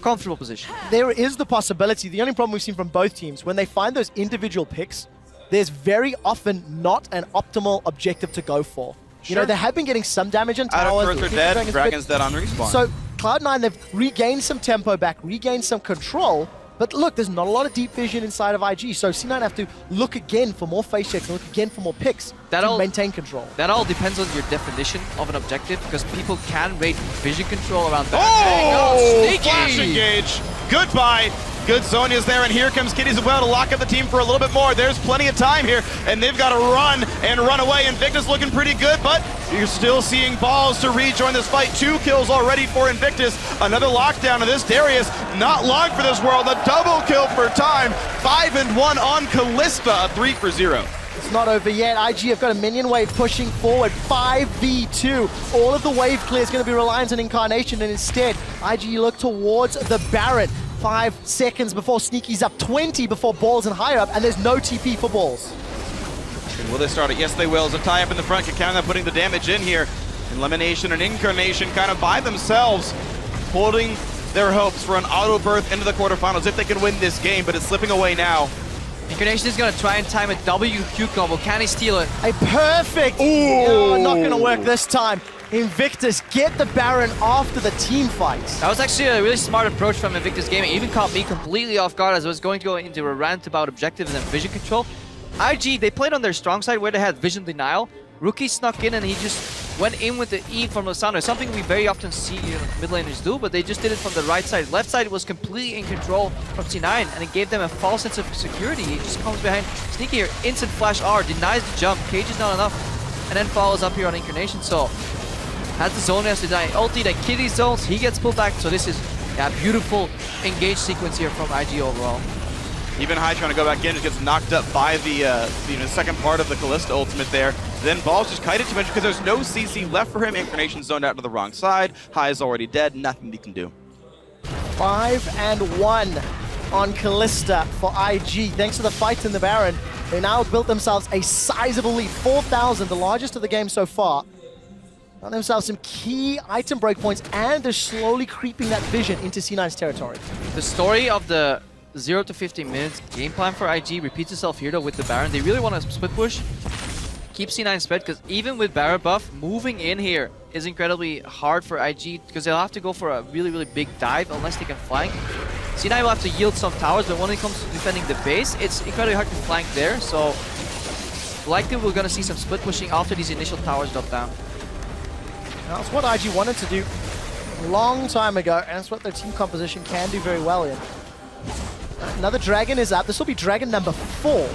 comfortable position. There is the possibility, the only problem we've seen from both teams, when they find those individual picks, there's very often not an optimal objective to go for. You know, they have been getting some damage on Out towers. of Earth are dead, Dragon's dead on respawn. So Cloud9, they've regained some tempo back, regained some control, but look, there's not a lot of deep vision inside of IG, so C9 have to look again for more face checks, and look again for more picks to maintain control. That all depends on your definition of an objective, because people can rate vision control around that. Oh! Sneaky! Flash engage. Goodbye. Good Zhonya's there, and here comes Kitties as well to lock up the team for a little bit more. There's plenty of time here, and they've got to run and run away. Invictus looking pretty good, but you're still seeing Balls to rejoin this fight. 2 kills already for Invictus. Another lockdown of this Darius. Not long for this world. A double kill for time. 5 and 1 on Kalista. 3 for 0. It's not over yet. IG have got a minion wave pushing forward. 5v2. All of the wave clear is going to be reliant on Incarnation, and instead, IG look towards the Baron. 5 seconds before Sneaky's up, 20 before Balls and higher up, and there's no TP for Balls. And will they start it? Yes, they will. So tie up in the front, Kakao putting the damage in here. Elimination and Incarnation kind of by themselves, holding their hopes for an auto berth into the quarterfinals if they can win this game, but it's slipping away now. Incarnation is going to try and time a WQ combo. Can he steal it? A perfect! Oh, not going to work this time. Invictus get the Baron after the team fights. That was actually a really smart approach from Invictus Gaming. It even caught me completely off guard as I was going to go into a rant about objectives and vision control. IG, they played on their strong side where they had vision denial. Rookie snuck in and he just went in with the E from Losano. Something we very often see mid laners do, but they just did it from the right side. Left side was completely in control from C9, and it gave them a false sense of security. He just comes behind Sneaky here, instant flash R, denies the jump, Cage is not enough, and then follows up here on Incarnation. So has the zone, has to deny ulti, that Kitty zones, he gets pulled back. So this is a beautiful engage sequence here from IG overall. Even High trying to go back in, just gets knocked up by the second part of the Kalista ultimate there. Then Balls just kited too much because there's no CC left for him. Incarnation zoned out to the wrong side. High is already dead, nothing he can do. 5 and 1 on Kalista for IG. Thanks to the fight in the Baron, they now built themselves a sizable lead, 4,000, the largest of the game so far. Got themselves some key item breakpoints, and they're slowly creeping that vision into C9's territory. The story of the 0 to 15 minutes game plan for IG repeats itself here though with the Baron. They really want to split push, keep C9 spread, because even with Baron buff, moving in here is incredibly hard for IG because they'll have to go for a really, really big dive unless they can flank. C9 will have to yield some towers, but when it comes to defending the base, it's incredibly hard to flank there, so likely we're going to see some split pushing after these initial towers drop down. That's what IG wanted to do a long time ago, and that's what their team composition can do very well in. Another Dragon is up. This will be Dragon number 4.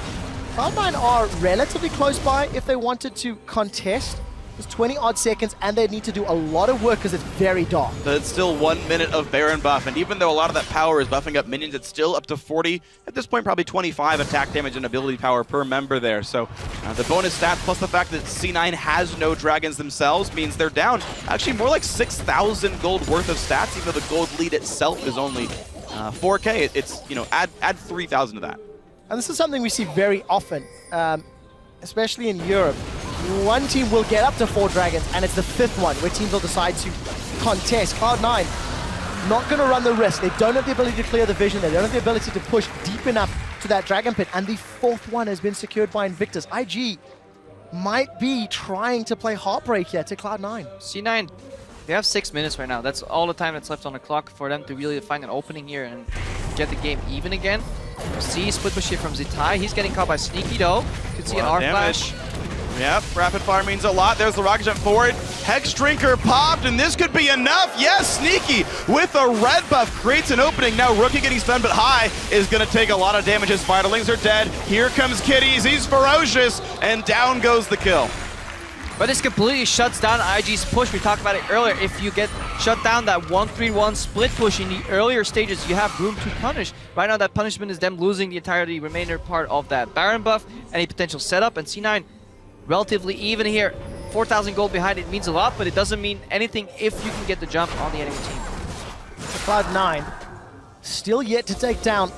Cloud9 are relatively close by if they wanted to contest. It's 20 odd seconds, and they need to do a lot of work because it's very dark. But it's still 1 minute of Baron buff, and even though a lot of that power is buffing up minions, it's still up to 40. At this point, probably 25 attack damage and ability power per member there. So the bonus stats, plus the fact that C9 has no dragons themselves, means they're down actually more like 6,000 gold worth of stats, even though the gold lead itself is only 4K. It's, you know, add 3,000 to that. And this is something we see very often, especially in Europe. One team will get up to 4 dragons, and it's the 5th one where teams will decide to contest. Cloud9 not going to run the risk. They don't have the ability to clear the vision. They don't have the ability to push deep enough to that dragon pit. And the 4th one has been secured by Invictus. IG might be trying to play Heartbreak here to Cloud9. C9, they have 6 minutes right now. That's all the time that's left on the clock for them to really find an opening here and get the game even again. See split push here from Zitai. He's getting caught by Sneaky though. You can see an R flash. Yep, rapid fire means a lot. There's the rocket jump forward. Hex Drinker popped, and this could be enough. Yes, Sneaky with a red buff creates an opening. Now Rookie getting stunned, but High is going to take a lot of damage. His Vitalings are dead. Here comes Kitties. He's ferocious, and down goes the kill. But this completely shuts down IG's push. We talked about it earlier. If you get shut down that 1-3-1 split push in the earlier stages, you have room to punish. Right now, that punishment is them losing the entirety remainder part of that Baron buff, any potential setup, and C9 relatively even here. 4,000 gold behind it means a lot, but it doesn't mean anything if you can get the jump on the enemy team. Cloud9 still yet to take down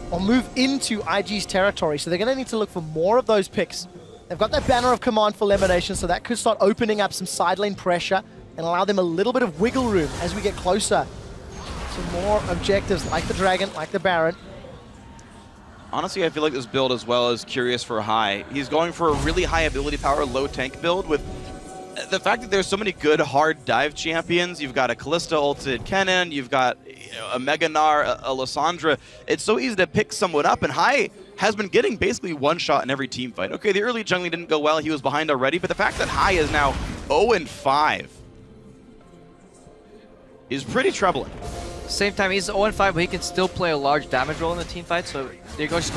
or move into IG's territory, so they're going to need to look for more of those picks. They've got that banner of command for elimination, so that could start opening up some side lane pressure and allow them a little bit of wiggle room as we get closer to more objectives like the Dragon, like the Baron. Honestly, I feel like this build as well is curious for High. He's going for a really high ability power, low tank build with the fact that there's so many good hard dive champions. You've got a Kalista ulted Kennen, you've got a Mega Gnar, a Lissandra. It's so easy to pick someone up, and High has been getting basically one shot in every team fight. Okay, the early jungling didn't go well, he was behind already, but the fact that High is now 0-5 is pretty troubling. Same time, he's 0-5, but he can still play a large damage role in the team fight, so they're just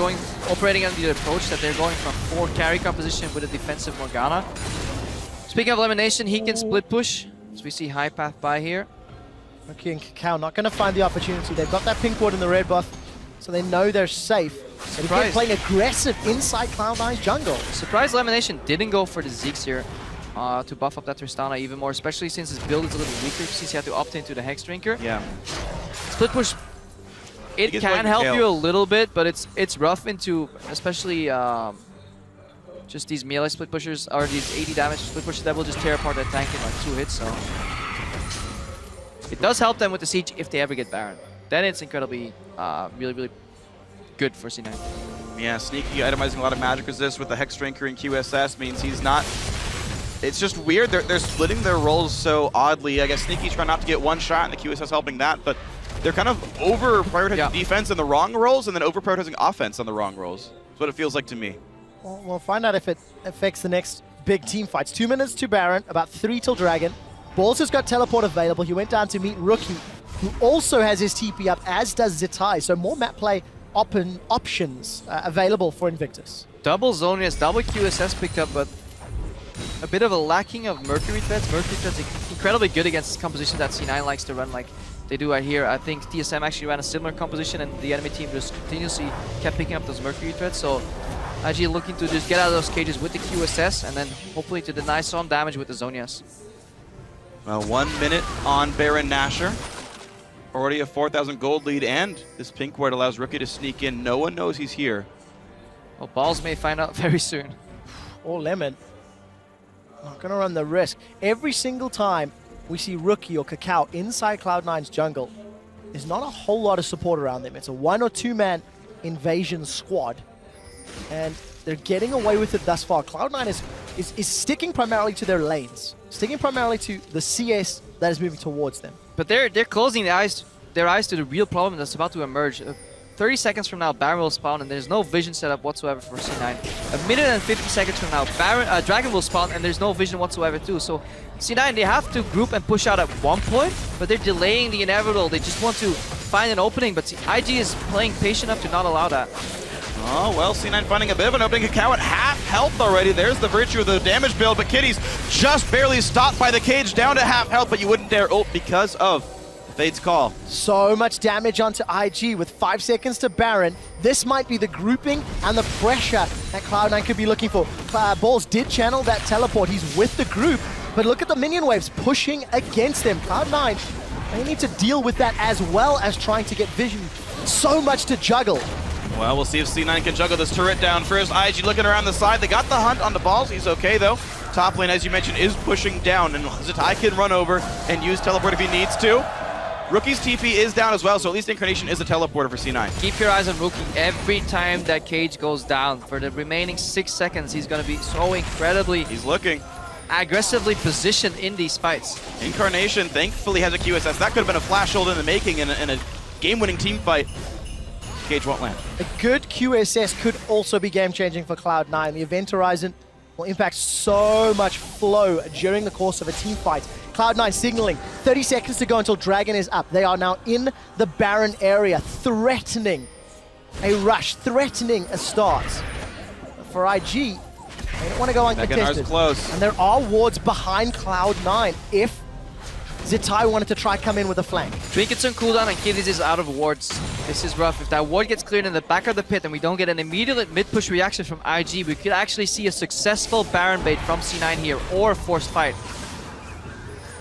operating under the approach that they're going from 4 carry composition with a defensive Morgana. Speaking of elimination, he can split push, so we see High path by here. Rookie and Kakao not going to find the opportunity. They've got that pink ward and the red buff, so they know they're safe. And again, playing aggressive inside Cloud9's jungle. Surprise elimination didn't go for the Zeeks here to buff up that Tristana even more, especially since his build is a little weaker, since he had to opt into the Hex Drinker. Yeah. Split push, it can help you a little bit, but it's rough into, especially just these melee split pushers, or these 80 damage split pushers that will just tear apart that tank in like 2 hits, so. It does help them with the siege if they ever get Baron. Then it's incredibly, really good for C9. Yeah, Sneaky itemizing a lot of magic resist with the Hex Drinker and QSS means he's not... It's just weird, they're splitting their roles so oddly. I guess Sneaky trying not to get one shot and the QSS helping that, but they're kind of over-prioritizing defense in the wrong roles and then over-prioritizing offense on the wrong roles. That's what it feels like to me. Well, we'll find out if it affects the next big team fights. 2 minutes to Baron, about 3 till Dragon. Balls has got teleport available. He went down to meet Rookie, who also has his TP up, as does Zitai. So more map play options available for Invictus. Double Zonius, double QSS picked up, but a bit of a lacking of Mercury threads. Mercury threads are incredibly good against compositions that C9 likes to run like they do right here. I think TSM actually ran a similar composition and the enemy team just continuously kept picking up those Mercury threads. So IG looking to just get out of those cages with the QSS and then hopefully to deny some damage with the Zonias. Well, 1 minute on Baron Nashor. Already a 4,000 gold lead, and this pink ward allows Rookie to sneak in. No one knows he's here. Well, Balls may find out very soon. Or Lemon. Not going to run the risk. Every single time we see Rookie or Kakao inside Cloud9's jungle, there's not a whole lot of support around them. It's a 1 or 2 man invasion squad, and they're getting away with it thus far. Cloud9 is sticking primarily to their lanes, sticking primarily to the CS that is moving towards them. But they're closing their eyes to the real problem that's about to emerge. 30 seconds from now, Baron will spawn, and there's no vision setup whatsoever for C9. A minute and 50 seconds from now, Dragon will spawn, and there's no vision whatsoever too. So C9, they have to group and push out at one point, but they're delaying the inevitable. They just want to find an opening, but IG is playing patient enough to not allow that. Oh, well, C9 finding a bit of an opening. Kakao at half health already. There's the virtue of the damage build, but Kitty's just barely stopped by the cage, down to half health, but you wouldn't dare ult because of Fade's call. So much damage onto IG with 5 seconds to Baron. This might be the grouping and the pressure that Cloud9 could be looking for. Balls did channel that teleport. He's with the group, but look at the minion waves pushing against them. Cloud9, they need to deal with that as well as trying to get vision. So much to juggle. Well, we'll see if C9 can juggle this turret down first. IG looking around the side. They got the hunt on the balls. He's okay, though. Top lane, as you mentioned, is pushing down, and Zatai can run over and use teleport if he needs to. Rookie's TP is down as well, so at least Incarnation is a teleporter for C9. Keep your eyes on Rookie every time that cage goes down. For the remaining 6 seconds, he's going to be so incredibly He's looking. aggressively positioned in these fights. Incarnation thankfully has a QSS. That could have been a flash hold in the making in a game-winning team fight. Cage won't land. A good QSS could also be game-changing for Cloud9. The Event Horizon will impact so much flow during the course of a team fight. Cloud9 signaling 30 seconds to go until Dragon is up. They are now in the Baron area, threatening a rush, threatening a start. But for IG, they don't want to go uncontested. Meganar's close. And there are wards behind Cloud9 if Zatai wanted to try come in with a flank. Trinkets on cooldown and Kiddies is out of wards. This is rough. If that ward gets cleared in the back of the pit and we don't get an immediate mid-push reaction from IG, we could actually see a successful Baron bait from C9 here, or a forced fight.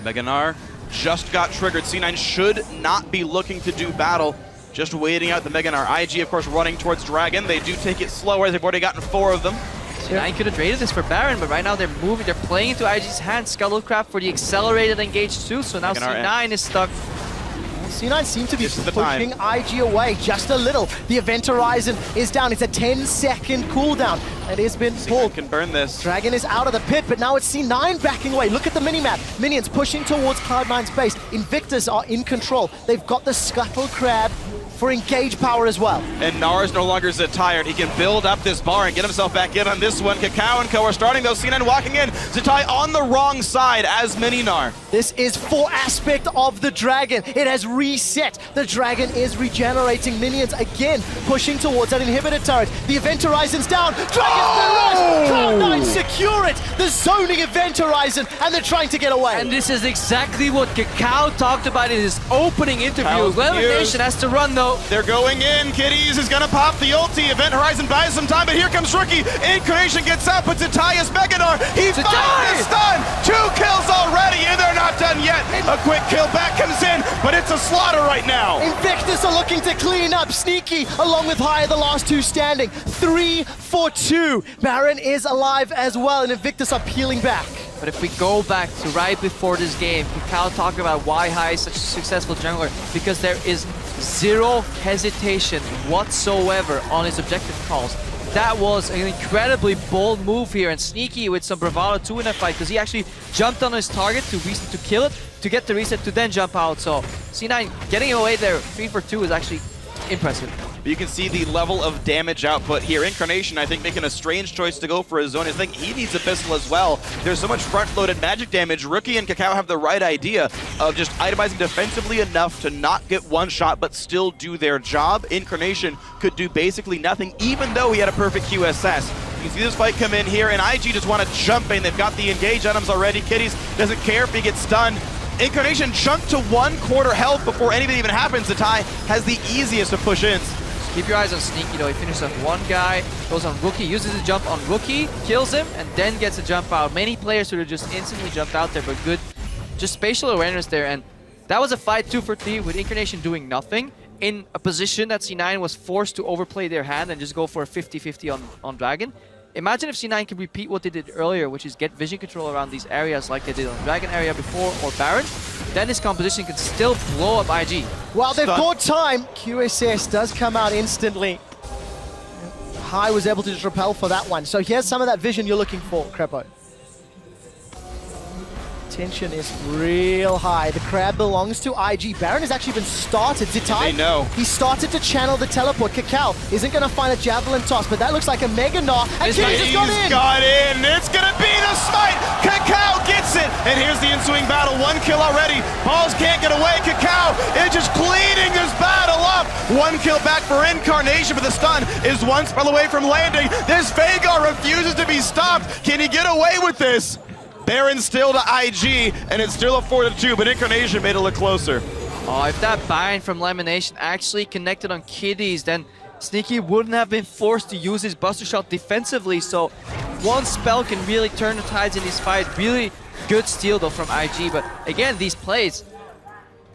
Meganar just got triggered. C9 should not be looking to do battle. Just waiting out the Meganar. IG, of course, running towards Dragon. They do take it slower. They've already gotten 4 of them. C9 could have traded this for Baron, but right now they're moving. They're playing into IG's hands. Scuttlecraft for the accelerated engage too, so now Meganar C9 is stuck. C9 seem to be This is the pushing IG away just a little. The Event Horizon is down. It's a 10-second cooldown. It has been pulled. C9 can burn this. Dragon is out of the pit, but now it's C9 backing away. Look at the minimap. Minions pushing towards Cloud9's base. Invictus are in control. They've got the Scuttle Crab for engage power as well. And Nars no longer tired. He can build up this bar and get himself back in on this one. Kakao and Co are starting though. C9 walking in. Zatai on the wrong side as Mininar. This is full aspect of the Dragon. It has reset. The Dragon is regenerating minions again, pushing towards that inhibitor turret. The Event Horizon's down. Dragon's been rushed. Cloud9 secure it. The zoning Event Horizon, and they're trying to get away. And this is exactly what Kakao talked about in his opening interview. Kyle's Levitation has to run though. They're going in. Kitties is gonna pop the ulti. Event Horizon buys some time, but here comes Rookie. Incarnation gets out, but Zatai is Meganar. He finds the stun. 2 kills already, and they're not done yet. A quick kill back comes in, but it's a slaughter right now. Invictus are looking to clean up. Sneaky, along with High, the last 2 standing. 3 for 2. Baron is alive as well, and Invictus are peeling back. But if we go back to right before this game, Kakao talked about why High is such a successful jungler, because there is zero hesitation whatsoever on his objective calls. That was an incredibly bold move here, and Sneaky with some bravado too in that fight, because he actually jumped on his target to kill it, to get the reset, to then jump out. So C9 getting him away there, 3 for 2 is actually impressive. But you can see the level of damage output here. Incarnation, I think, making a strange choice to go for his zone. I think he needs a pistol as well. There's so much front-loaded magic damage. Rookie and Kakao have the right idea of just itemizing defensively enough to not get one shot, but still do their job. Incarnation could do basically nothing, even though he had a perfect QSS. You can see this fight come in here, and IG just want to jump in. They've got the engage items already. Kitties doesn't care if he gets stunned. Incarnation jumped to 1/4 health before anything even happens. Zatai has the easiest of push-ins. Keep your eyes on Sneaky though. He finishes off one guy, goes on Rookie, uses the jump on Rookie, kills him, and then gets a jump out. Many players would have just instantly jumped out there, but good, just spatial awareness there. And that was a fight 2 for 3 with Incarnation doing nothing in a position that C9 was forced to overplay their hand and just go for a 50-50 on Dragon. Imagine if C9 can repeat what they did earlier, which is get vision control around these areas like they did on Dragon area before or Baron. Then this composition can still blow up IG. While they've got time, QSS does come out instantly. High was able to just repel for that one. So here's some of that vision you're looking for, Crepo. Tension is real high. The crab belongs to IG. Baron has actually been started. Zatai, They know. he started to channel the teleport. Kakao isn't going to find a javelin toss, but that looks like a Mega Gnaw. And Kitties just got in. Got in. It's going to be the smite. Kakao gets takes it, and here's the ensuing battle. 1 kill already. Balls can't get away. Kakao is just cleaning this battle up. 1 kill back for Incarnation, but the stun is 1 spell away from landing. This Veigar refuses to be stopped. Can he get away with this? Baron still to IG, and it's still a 4-2, but Incarnation made it look closer. Oh, if that bind from Lamination actually connected on Kitties, then Sneaky wouldn't have been forced to use his Buster Shot defensively, so one spell can really turn the tides in this fight. Really good steal though from IG, but again, these plays,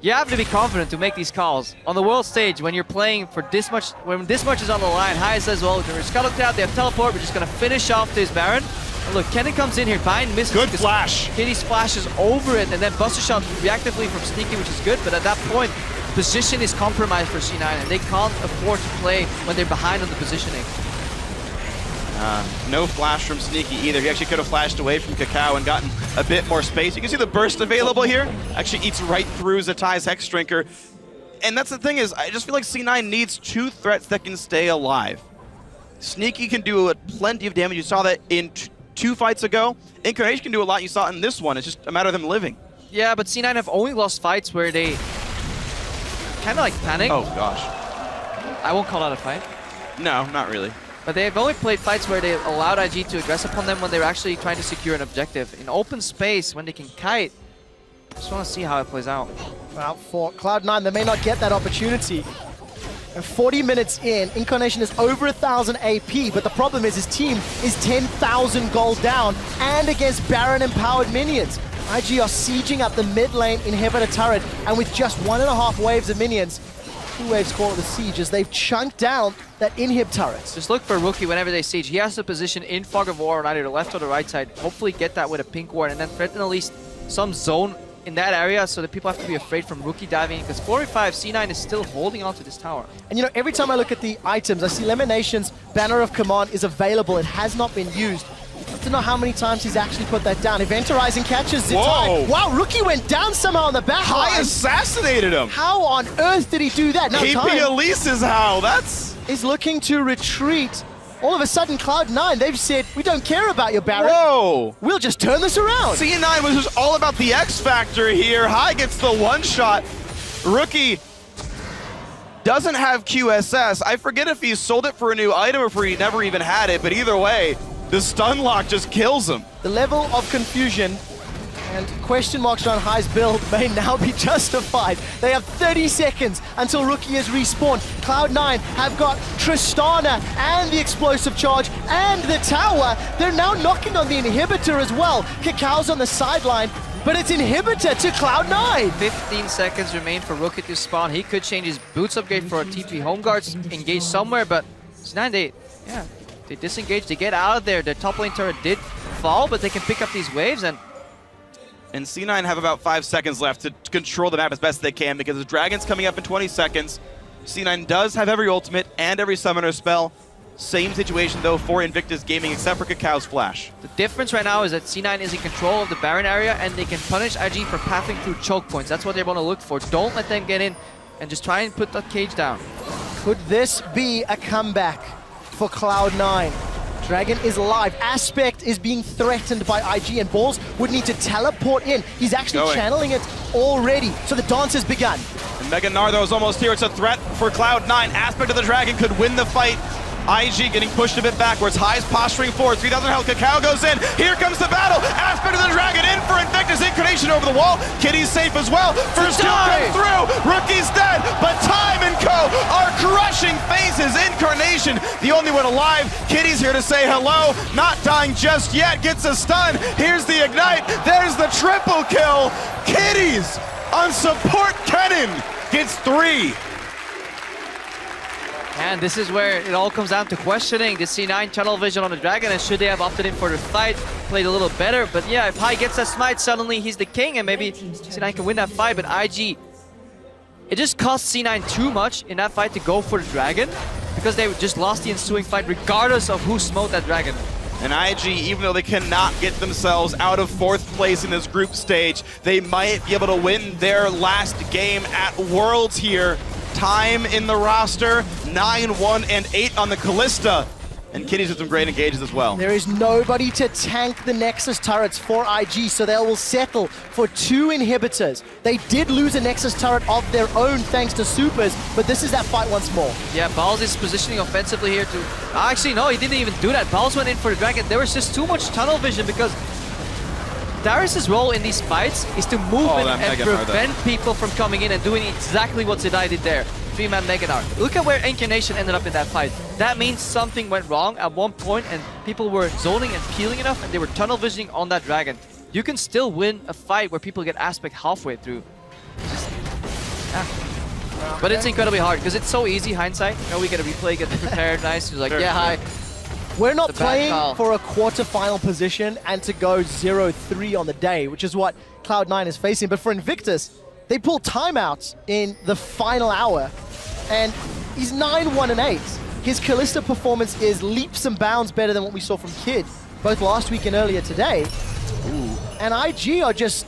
you have to be confident to make these calls. On the world stage, when you're playing for this much, when this much is on the line, Hai says, well, they're Scuttle Cloud, they have Teleport, we're just gonna finish off this Baron. And look, Kennen comes in here, Bind misses. Good flash. Kitty splashes over it, and then Buster Shot reactively from Sneaky, which is good, but at that point, position is compromised for C9, and they can't afford to play when they're behind on the positioning. No flash from Sneaky either. He actually could have flashed away from Kakao and gotten a bit more space. You can see the burst available here. Actually eats right through Zatai's Hex Drinker. And that's the thing is, I just feel like C9 needs 2 threats that can stay alive. Sneaky can do plenty of damage. You saw that in 2 fights ago. Incarnation can do a lot. You saw it in this one. It's just a matter of them living. Yeah, but C9 have only lost fights where they kind of like panic. Oh gosh. I won't call that a fight. No, not really. But they've only played fights where they allowed IG to aggress upon them when they're actually trying to secure an objective. In open space, when they can kite, just want to see how it plays out. Well, for Cloud9, they may not get that opportunity. And 40 minutes in, Incarnation is over 1,000 AP, but the problem is his team is 10,000 gold down and against Baron empowered minions. IG are sieging up the mid lane inhibitor turret, and with just 1.5 waves of minions, 2 waves call it the siege, as they've chunked down that inhib turret. Just look for Rookie whenever they siege. He has to position in Fog of War on either the left or the right side. Hopefully get that with a pink ward, and then threaten at least some zone in that area so that people have to be afraid from Rookie diving in, because 4v5, C9 is still holding on to this tower. And you know, every time I look at the items, I see Lemonation's Banner of Command is available. It has not been used. I have to know how many times he's actually put that down. Eventurizing catches Zatai. Whoa. Wow, Rookie went down somehow on the back Hai line. assassinated him. How on earth did he do that? Now KP Time Elise is how. That's... is looking to retreat. All of a sudden, Cloud9, they've said, we don't care about your Baron. Whoa. We'll just turn this around. C9 was just all about the X factor here. Hai gets the 1-shot. Rookie doesn't have QSS. I forget if he sold it for a new item or if he never even had it, but either way, the stun lock just kills him. The level of confusion and question marks on Hai's build may now be justified. They have 30 seconds until Rookie is respawned. Cloud9 have got Tristana and the explosive charge and the tower. They're now knocking on the inhibitor as well. Kakao's on the sideline, but it's inhibitor to Cloud9. 15 seconds remain for Rookie to spawn. He could change his boots upgrade for a TP home guards, engage somewhere, but C9, they disengage, they get out of there. Their top lane turret did fall, but they can pick up these waves, and C9 have about 5 seconds left to control the map as best they can because the Dragon's coming up in 20 seconds. C9 does have every ultimate and every summoner spell. Same situation though for Invictus Gaming except for Kakao's flash. the difference right now is that C9 is in control of the Baron area, and they can punish IG for pathing through choke points. That's what they want to look for. Don't let them get in, and just try and put that cage down. Could this be a comeback for Cloud9? Dragon is live. Aspect is being threatened by IG, and Balls would need to teleport in. He's actually channeling it already. So the dance has begun. And Mega Nardo is almost here. It's a threat for Cloud9. Aspect of the Dragon could win the fight. IG getting pushed a bit backwards. Hai's posturing forward. 3,000 health. Kakao goes in. Here comes the battle. Aspect of the Dragon in for Invictus. Incarnation over the wall. Kitty's safe as well. First kill comes through. Rookie's dead. But Time and Co. are crushing faces. Incarnation, the only one alive. Kitty's here to say hello. Not dying just yet. Gets a stun. Here's the Ignite. There's the triple kill. Kitty's on support Kennen gets 3. And this is where it all comes down to questioning the C9 tunnel vision on the Dragon, and should they have opted in for the fight, played a little better. But yeah, if Hai gets that smite, suddenly he's the king, and maybe C9 can win that fight. But IG, it just cost C9 too much in that fight to go for the Dragon, because they just lost the ensuing fight regardless of who smote that Dragon. And IG, even though they cannot get themselves out of 4th place in this group stage, they might be able to win their last game at Worlds here. Time in the roster, 9, 1, and 8 on the Callista. And Kitties with some great engages as well. There is nobody to tank the Nexus turrets for IG, so they will settle for 2 inhibitors. They did lose a Nexus turret of their own thanks to Supers, but this is that fight once more. Yeah, Balls is positioning offensively here to... Actually, no, he didn't even do that. Balls went in for the Dragon. There was just too much tunnel vision because Darius' role in these fights is to move in that and Mega Gnar, prevent people from coming in and doing exactly what Zidai did there. 3-man Mega Gnar. Look at where Incarnation ended up in that fight. That means something went wrong at one point and people were zoning and peeling enough and they were tunnel visioning on that Dragon. You can still win a fight where people get Aspect halfway through. But it's incredibly hard because it's so easy, hindsight. You know, we get a replay, get prepared, nice. You're like, yeah, hi. We're not The bad playing call. for a quarterfinal position and to go 0-3 on the day, which is what Cloud9 is facing. But for Invictus, they pull timeouts in the final hour, and he's 9-1-8. His Kalista performance is leaps and bounds better than what we saw from Kid, both last week and earlier today. And IG are just,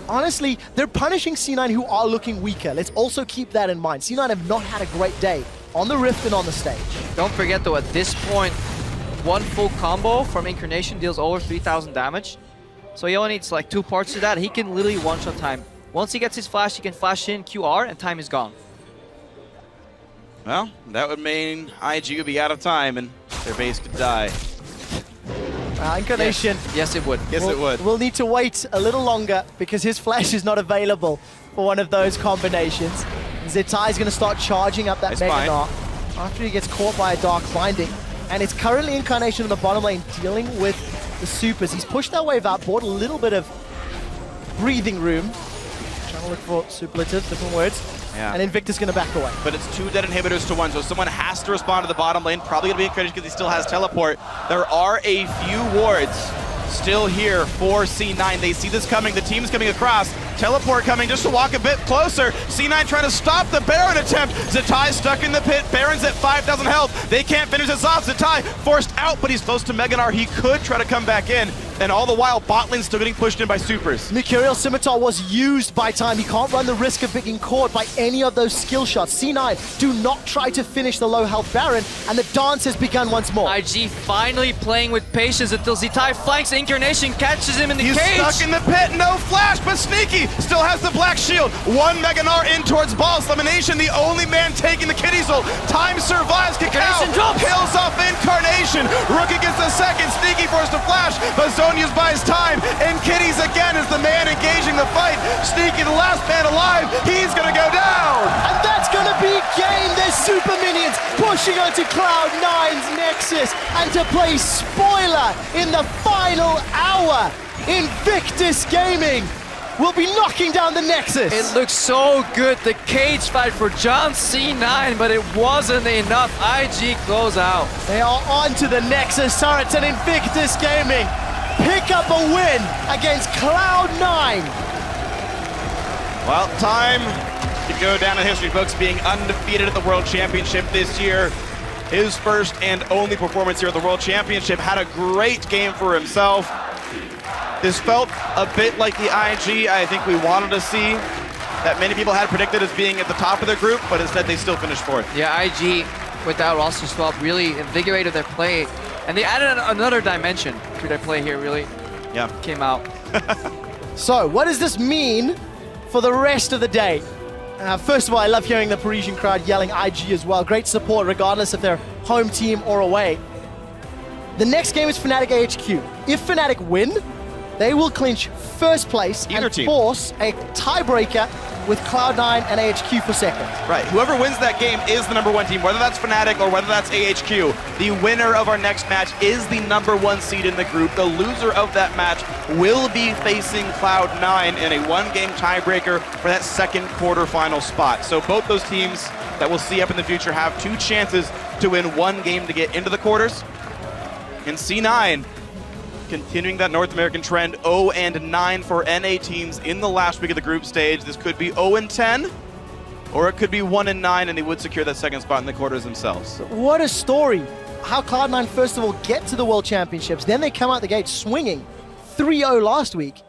honestly, they're punishing C9 who are looking weaker. Let's also keep that in mind. C9 have not had a great day on the Rift and on the stage. Don't forget though, at this point, one full combo from Incarnation deals over 3,000 damage. So he only needs like 2 parts to that. He can literally one-shot time. Once he gets his flash, he can flash in QR and time is gone. Well, that would mean IG would be out of time and their base could die. Incarnation. Yes, it would. Yes, it would. We'll need to wait a little longer because his flash is not available for one of those combinations. Zetai is going to start charging up that That's Mega fine. Gnar after he gets caught by a Dark Binding. And it's currently Incarnation in the bottom lane dealing with the Supers. He's pushed that wave out, bought a little bit of breathing room. Trying to look for superlatives, different words. Yeah. And Invictus going to back away. But it's 2 dead inhibitors to 1, so someone has to respond to the bottom lane. Probably going to be Incarnation because he still has teleport. There are a few wards still here for C9. They see this coming. The team's coming across. Teleport coming just to walk a bit closer. C9 trying to stop the Baron attempt. Zetai stuck in the pit. Baron's at 5,000 health. They can't finish this off. Zetai forced out, but he's close to Mega Gnar. He could try to come back in. And all the while, bot lane's still getting pushed in by Supers. Mercurial Scimitar was used by time. He can't run the risk of being caught by any of those skill shots. C9 do not try to finish the low health Baron, and the dance has begun once more. IG finally playing with patience until Zetai flanks Incarnation, catches him in the He's cage. stuck in the pit, no flash, but Sneaky still has the black shield. 1 Mega Gnar in towards Balls. Elimination, the only man taking the Kitties ult. Time survives. Cacao Incarnation drops. kills off Incarnation. Rookie gets the second. Sneaky forced to flash, but Zonia's buys time. And Kitties again is the man engaging the fight. Sneaky, the last man alive. He's gonna go down. And that's gonna be game. There's super minions pushing onto Cloud9's Nexus. And to play spoiler in the final hour, Invictus Gaming will be knocking down the Nexus. It looks so good, the cage fight for John C9, but it wasn't enough. IG close out. They are on to the Nexus turrets, and Invictus Gaming pick up a win against Cloud9. Well, time to go down in history books being undefeated at the World Championship this year. His first and only performance here at the World Championship. Had a great game for himself. This felt a bit like the IG I think we wanted to see, that many people had predicted as being at the top of their group, but instead they still finished 4th. Yeah, IG, with that roster swap, really invigorated their play. And they added another dimension to their play here, really Yeah. came out. So, what does this mean for the rest of the day? First of all, I love hearing the Parisian crowd yelling IG as well. Great support, regardless if they're home team or away. The next game is Fnatic AHQ. If Fnatic win, they will clinch first place Either and team. force a tiebreaker with Cloud9 and AHQ for second. Right, whoever wins that game is the number 1 team, whether that's Fnatic or whether that's AHQ. The winner of our next match is the number 1 seed in the group. The loser of that match will be facing Cloud9 in a 1-game tiebreaker for that second quarterfinal spot. So both those teams that we'll see up in the future have 2 chances to win 1 game to get into the quarters. And C9 continuing that North American trend, 0-9 for NA teams in the last week of the group stage. This could be 0-10, or it could be 1-9, and they would secure that second spot in the quarters themselves. What a story. How Cloud9 first of all get to the World Championships, then they come out the gate swinging 3-0 last week,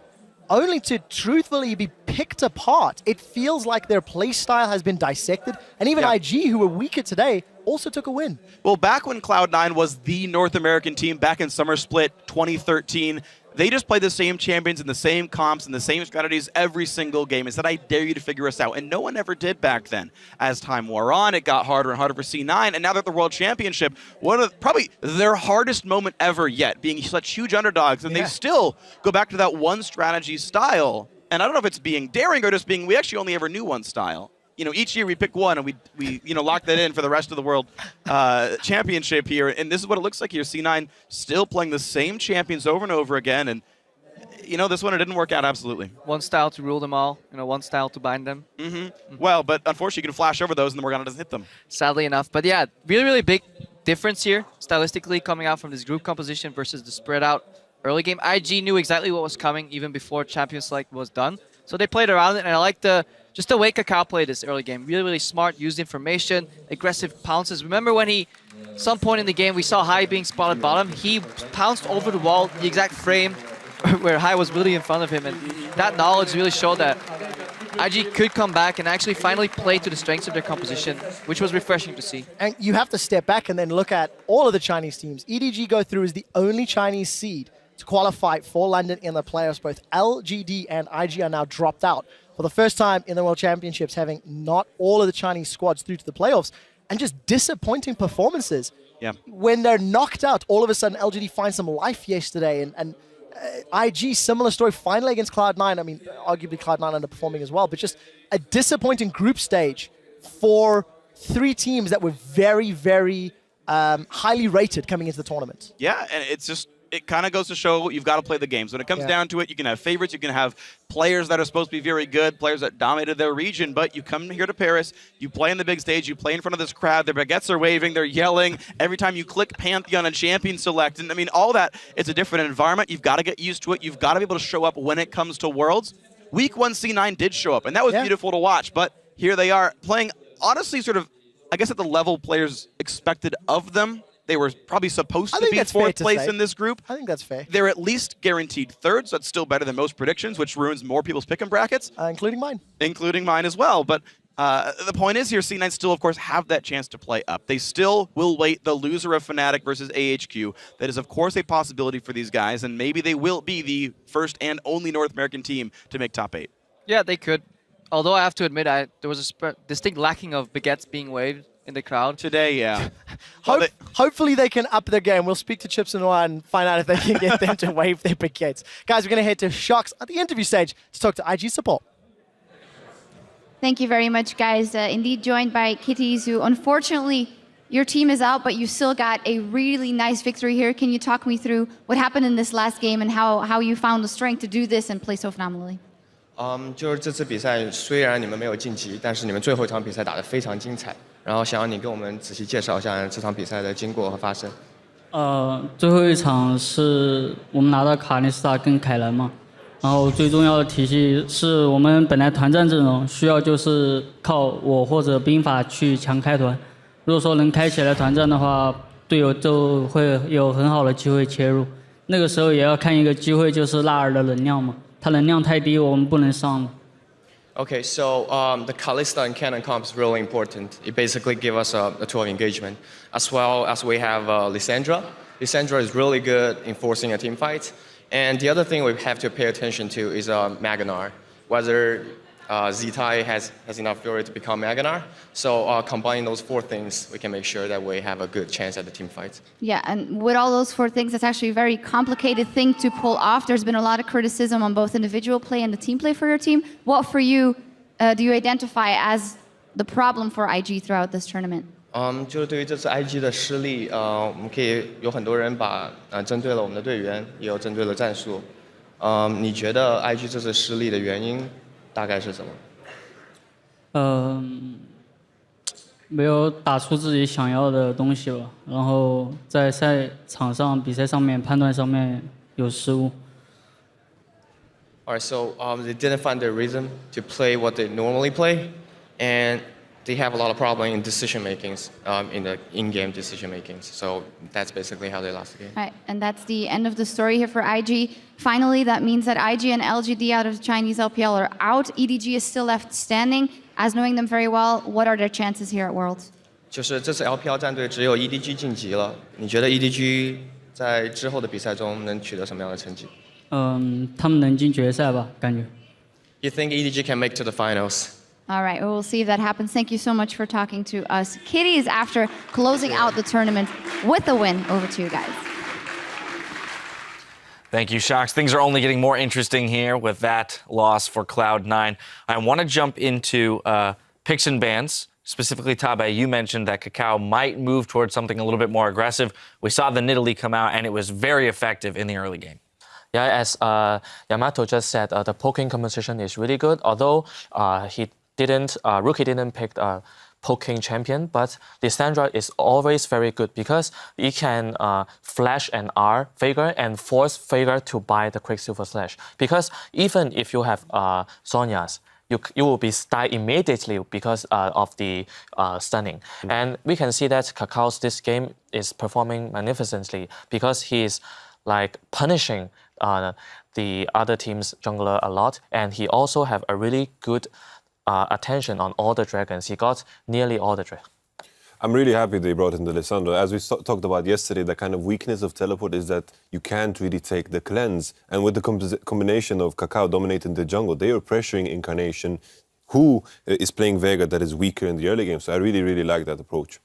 only to truthfully be picked apart. It feels like their play style has been dissected, and even Yeah. IG, who were weaker today, also took a win. Well, back when Cloud9 was the North American team, back in Summer Split 2013, they just played the same champions and the same comps and the same strategies every single game. It said, I dare you to figure us out. And no one ever did back then. As time wore on, it got harder and harder for C9. And now they're at the World Championship, one of probably their hardest moment ever yet, being such huge underdogs. And they still go back to that one strategy style. And I don't know if it's being daring or just being, we actually only ever knew one style. You know, each year we pick one and we lock that in for the rest of the world championship here. And this is what it looks like here. C9 still playing the same champions over and over again. And, you know, this one, it didn't work out absolutely. One style to rule them all, you know, one style to bind them. Well, but unfortunately, you can flash over those and the Morgana doesn't hit them. Sadly enough. But yeah, really, really big difference here, stylistically, coming out from this group composition versus the spread out early game. IG knew exactly what was coming even before Champions Select was done. So they played around it, and I like just the way Kakao played this early game. Really, really smart, used information, aggressive pounces. Remember when some point in the game, we saw Hai being spotted bottom. He pounced over the wall, the exact frame where Hai was really in front of him. And that knowledge really showed that IG could come back and actually finally play to the strengths of their composition, which was refreshing to see. And you have to step back and then look at all of the Chinese teams. EDG go through as the only Chinese seed to qualify for London in the playoffs. Both LGD and IG are now dropped out for the first time in the World Championships, having not all of the Chinese squads through to the playoffs, and just disappointing performances. Yeah. When they're knocked out, all of a sudden LGD finds some life yesterday, and IG, similar story, finally against Cloud9. I mean, arguably Cloud9 underperforming as well, but just a disappointing group stage for three teams that were very, very highly rated coming into the tournament. Yeah, and it's just, it kind of goes to show you've got to play the games. When it comes down to it, you can have favorites, you can have players that are supposed to be very good, players that dominated their region, but you come here to Paris, you play in the big stage, you play in front of this crowd, their baguettes are waving, they're yelling. Every time you click Pantheon and Champion Select, and I mean, all that, it's a different environment. You've got to get used to it. You've got to be able to show up when it comes to Worlds. Week 1 C9 did show up, and that was beautiful to watch, but here they are playing, honestly, sort of, I guess at the level players expected of them. They were probably supposed to be 4th place in this group. I think that's fair. They're at least guaranteed 3rd, so that's still better than most predictions, which ruins more people's pick'em brackets. Including mine. Including mine as well. But the point is here, C9 still, of course, have that chance to play up. They still will wait the loser of Fnatic versus AHQ. That is, of course, a possibility for these guys, and maybe they will be the first and only North American team to make top 8. Yeah, they could. Although I have to admit, there was a distinct lacking of baguettes being waved in the crowd. Today, yeah. Hopefully they can up their game. We'll speak to Chips and Noir and find out if they can get them to wave their baguettes. Guys, we're going to head to Shox at the interview stage to talk to IG support. Thank you very much, guys. Indeed joined by Kitties, who unfortunately your team is out, but you still got a really nice victory here. Can you talk me through what happened in this last game and how you found the strength to do this and play so phenomenally? 就是这次比赛虽然你们没有晋级，但是你们最后一场比赛打得非常精彩。然后想让你跟我们仔细介绍一下这场比赛的经过和发生。最后一场是我们拿到卡尼斯塔跟凯兰嘛，然后最重要的体系是我们本来团战阵容需要就是靠我或者兵法去强开团，如果说能开起来团战的话，队友就会有很好的机会切入。那个时候也要看一个机会，就是纳尔的能量嘛。 他能量太低，我们不能上。Okay, so the Kalista and Cannon comp is really important. It basically gives us a tool of engagement, as well as we have Lissandra. Lissandra is really good in forcing a team fight. And the other thing we have to pay attention to is Maganar, whether Zitai has enough fury to become Maganar. So combining those 4 things, we can make sure that we have a good chance at the team fight. Yeah, and with all those 4 things, it's actually a very complicated thing to pull off. There's been a lot of criticism on both individual play and the team play for your team. What for you do you identify as the problem for IG throughout this tournament? 就是对于这次 IG 的失利，我们可以有很多人把针对了我们的队员，也有针对了战术。你觉得 IG 这次失利的原因？ 大概是什么？没有打出自己想要的东西吧，然后在赛场上、比赛上面判断上面有失误。Alright, so they didn't find their rhythm to play what they normally play, and they have a lot of problem in decision makings, in the in-game decision makings. So that's basically how they lost the game. Right, and that's the end of the story here for IG. Finally, that means that IG and LGD out of the Chinese LPL are out. EDG is still left standing. As knowing them very well, what are their chances here at Worlds? 就是这次 LPL 战队只有 EDG 晋级了，你觉得 EDG 在之后的比赛中能取得什么样的成绩？他们能进决赛吧？感觉。You think EDG can make to the finals? All right, well, we'll see if that happens. Thank you so much for talking to us. Kitties, after closing out the tournament with a win, over to you guys. Thank you, Shocks. Things are only getting more interesting here with that loss for Cloud9. I want to jump into picks and bans. Specifically, Tabe, you mentioned that Kakao might move towards something a little bit more aggressive. We saw the Nidalee come out, and it was very effective in the early game. Yeah, as Yamato just said, the poking competition is really good. Although Rookie didn't pick a poking champion, but Lissandra is always very good because he can flash an R Veigar and force Veigar to buy the Quicksilver Slash. Because even if you have Sonya's, you will be stunned immediately because of the stunning. And we can see that Kakao's this game is performing magnificently because he is like punishing the other team's jungler a lot, and he also have a really good attention on all the dragons. He got nearly all the dragons. I'm really happy they brought in the Lissandra. As we talked about yesterday, the kind of weakness of teleport is that you can't really take the cleanse. And with the combination of Kakao dominating the jungle, they are pressuring Incarnation, who is playing Veigar that is weaker in the early game. So I really, really like that approach.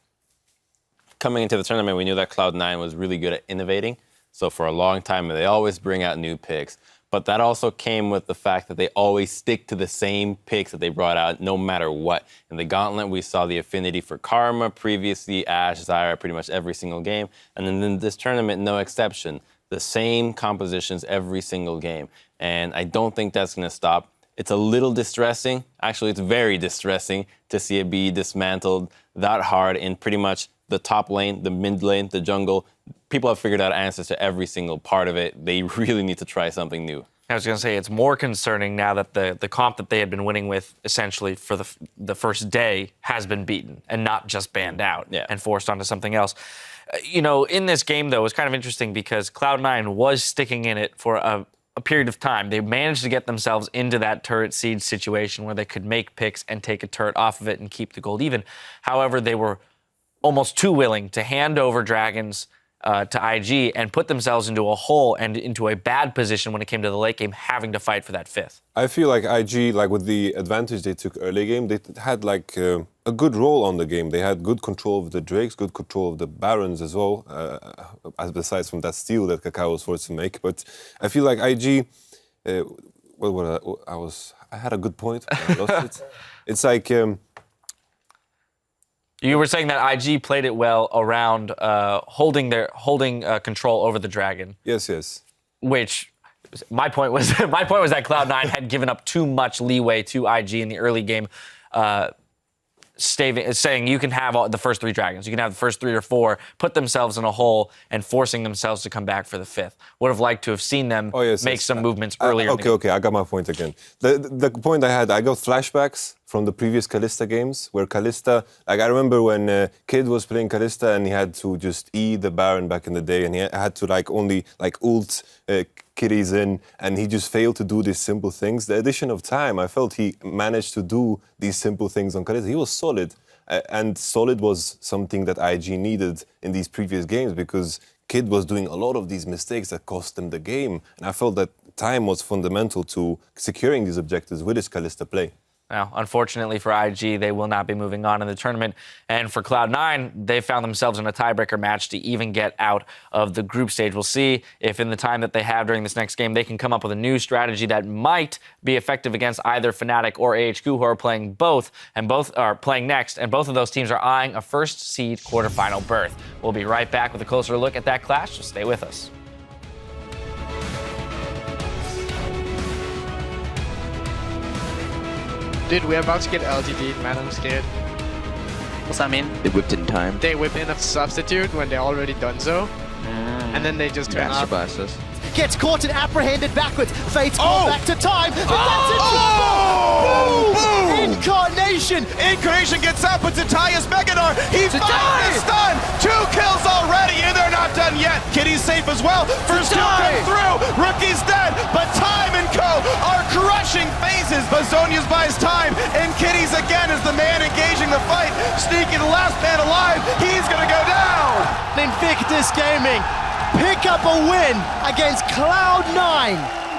Coming into the tournament, we knew that Cloud9 was really good at innovating. So for a long time, they always bring out new picks. But that also came with the fact that they always stick to the same picks that they brought out no matter what. In the Gauntlet, we saw the affinity for Karma, previously Ashe, Zyra, pretty much every single game. And then in this tournament, no exception. The same compositions every single game. And I don't think that's going to stop. It's a little distressing. Actually, it's very distressing to see it be dismantled that hard in pretty much the top lane, the mid lane, the jungle. People have figured out answers to every single part of it. They really need to try something new. I was going to say, it's more concerning now that the comp that they had been winning with essentially for the first day has been beaten and not just banned out and forced onto something else. You know, in this game, though, it was kind of interesting because Cloud9 was sticking in it for a period of time. They managed to get themselves into that turret siege situation where they could make picks and take a turret off of it and keep the gold even. However, they were almost too willing to hand over dragons to IG and put themselves into a hole and into a bad position when it came to the late game, having to fight for that fifth. I feel like IG, like with the advantage they took early game, they had like a good role on the game. They had good control of the Drakes, good control of the Barons as well, besides from that steal that Kakao was forced to make. But I feel like IG, I had a good point, but I lost it. It's like... You were saying that IG played it well around holding control over the dragon. Yes. Which my point was that Cloud9 had given up too much leeway to IG in the early game, saying you can have the first three dragons, you can have the first 3 or 4, put themselves in a hole and forcing themselves to come back for the 5th. Would have liked to have seen them make some movements earlier. Okay, I got my point again. The point I got flashbacks from the previous Kalista games, where Kalista, like I remember when Kid was playing Kalista and he had to just E the Baron back in the day, and he had to only ult Kitties in, and he just failed to do these simple things. The addition of time, I felt he managed to do these simple things on Kalista. He was solid, and solid was something that IG needed in these previous games because Kid was doing a lot of these mistakes that cost them the game, and I felt that time was fundamental to securing these objectives with his Kalista play. Now, unfortunately for IG, they will not be moving on in the tournament. And for Cloud9, they found themselves in a tiebreaker match to even get out of the group stage. We'll see if in the time that they have during this next game, they can come up with a new strategy that might be effective against either Fnatic or AHQ, who are playing both, and both are playing next. And both of those teams are eyeing a first seed quarterfinal berth. We'll be right back with a closer look at that clash, so stay with us. Dude, we're about to get LGD'd, man, I'm scared. What's that mean? They whipped in time. They whip in a substitute when they're already done so. And then they just turn up. Gets caught and apprehended backwards. Fate's called back to time. And that's it. Boom! Incarnation! Incarnation gets out, but Tatias Megadar, he finds the stun! 2 kills already, and they're not done yet. Kitty's safe as well. First kill comes through. Rookie's dead, but Time and Co are crushing phases. Bazonius buys time, and Kitty's again is the man engaging the fight, sneaking the last man alive. Virtus Gaming pick up a win against Cloud9.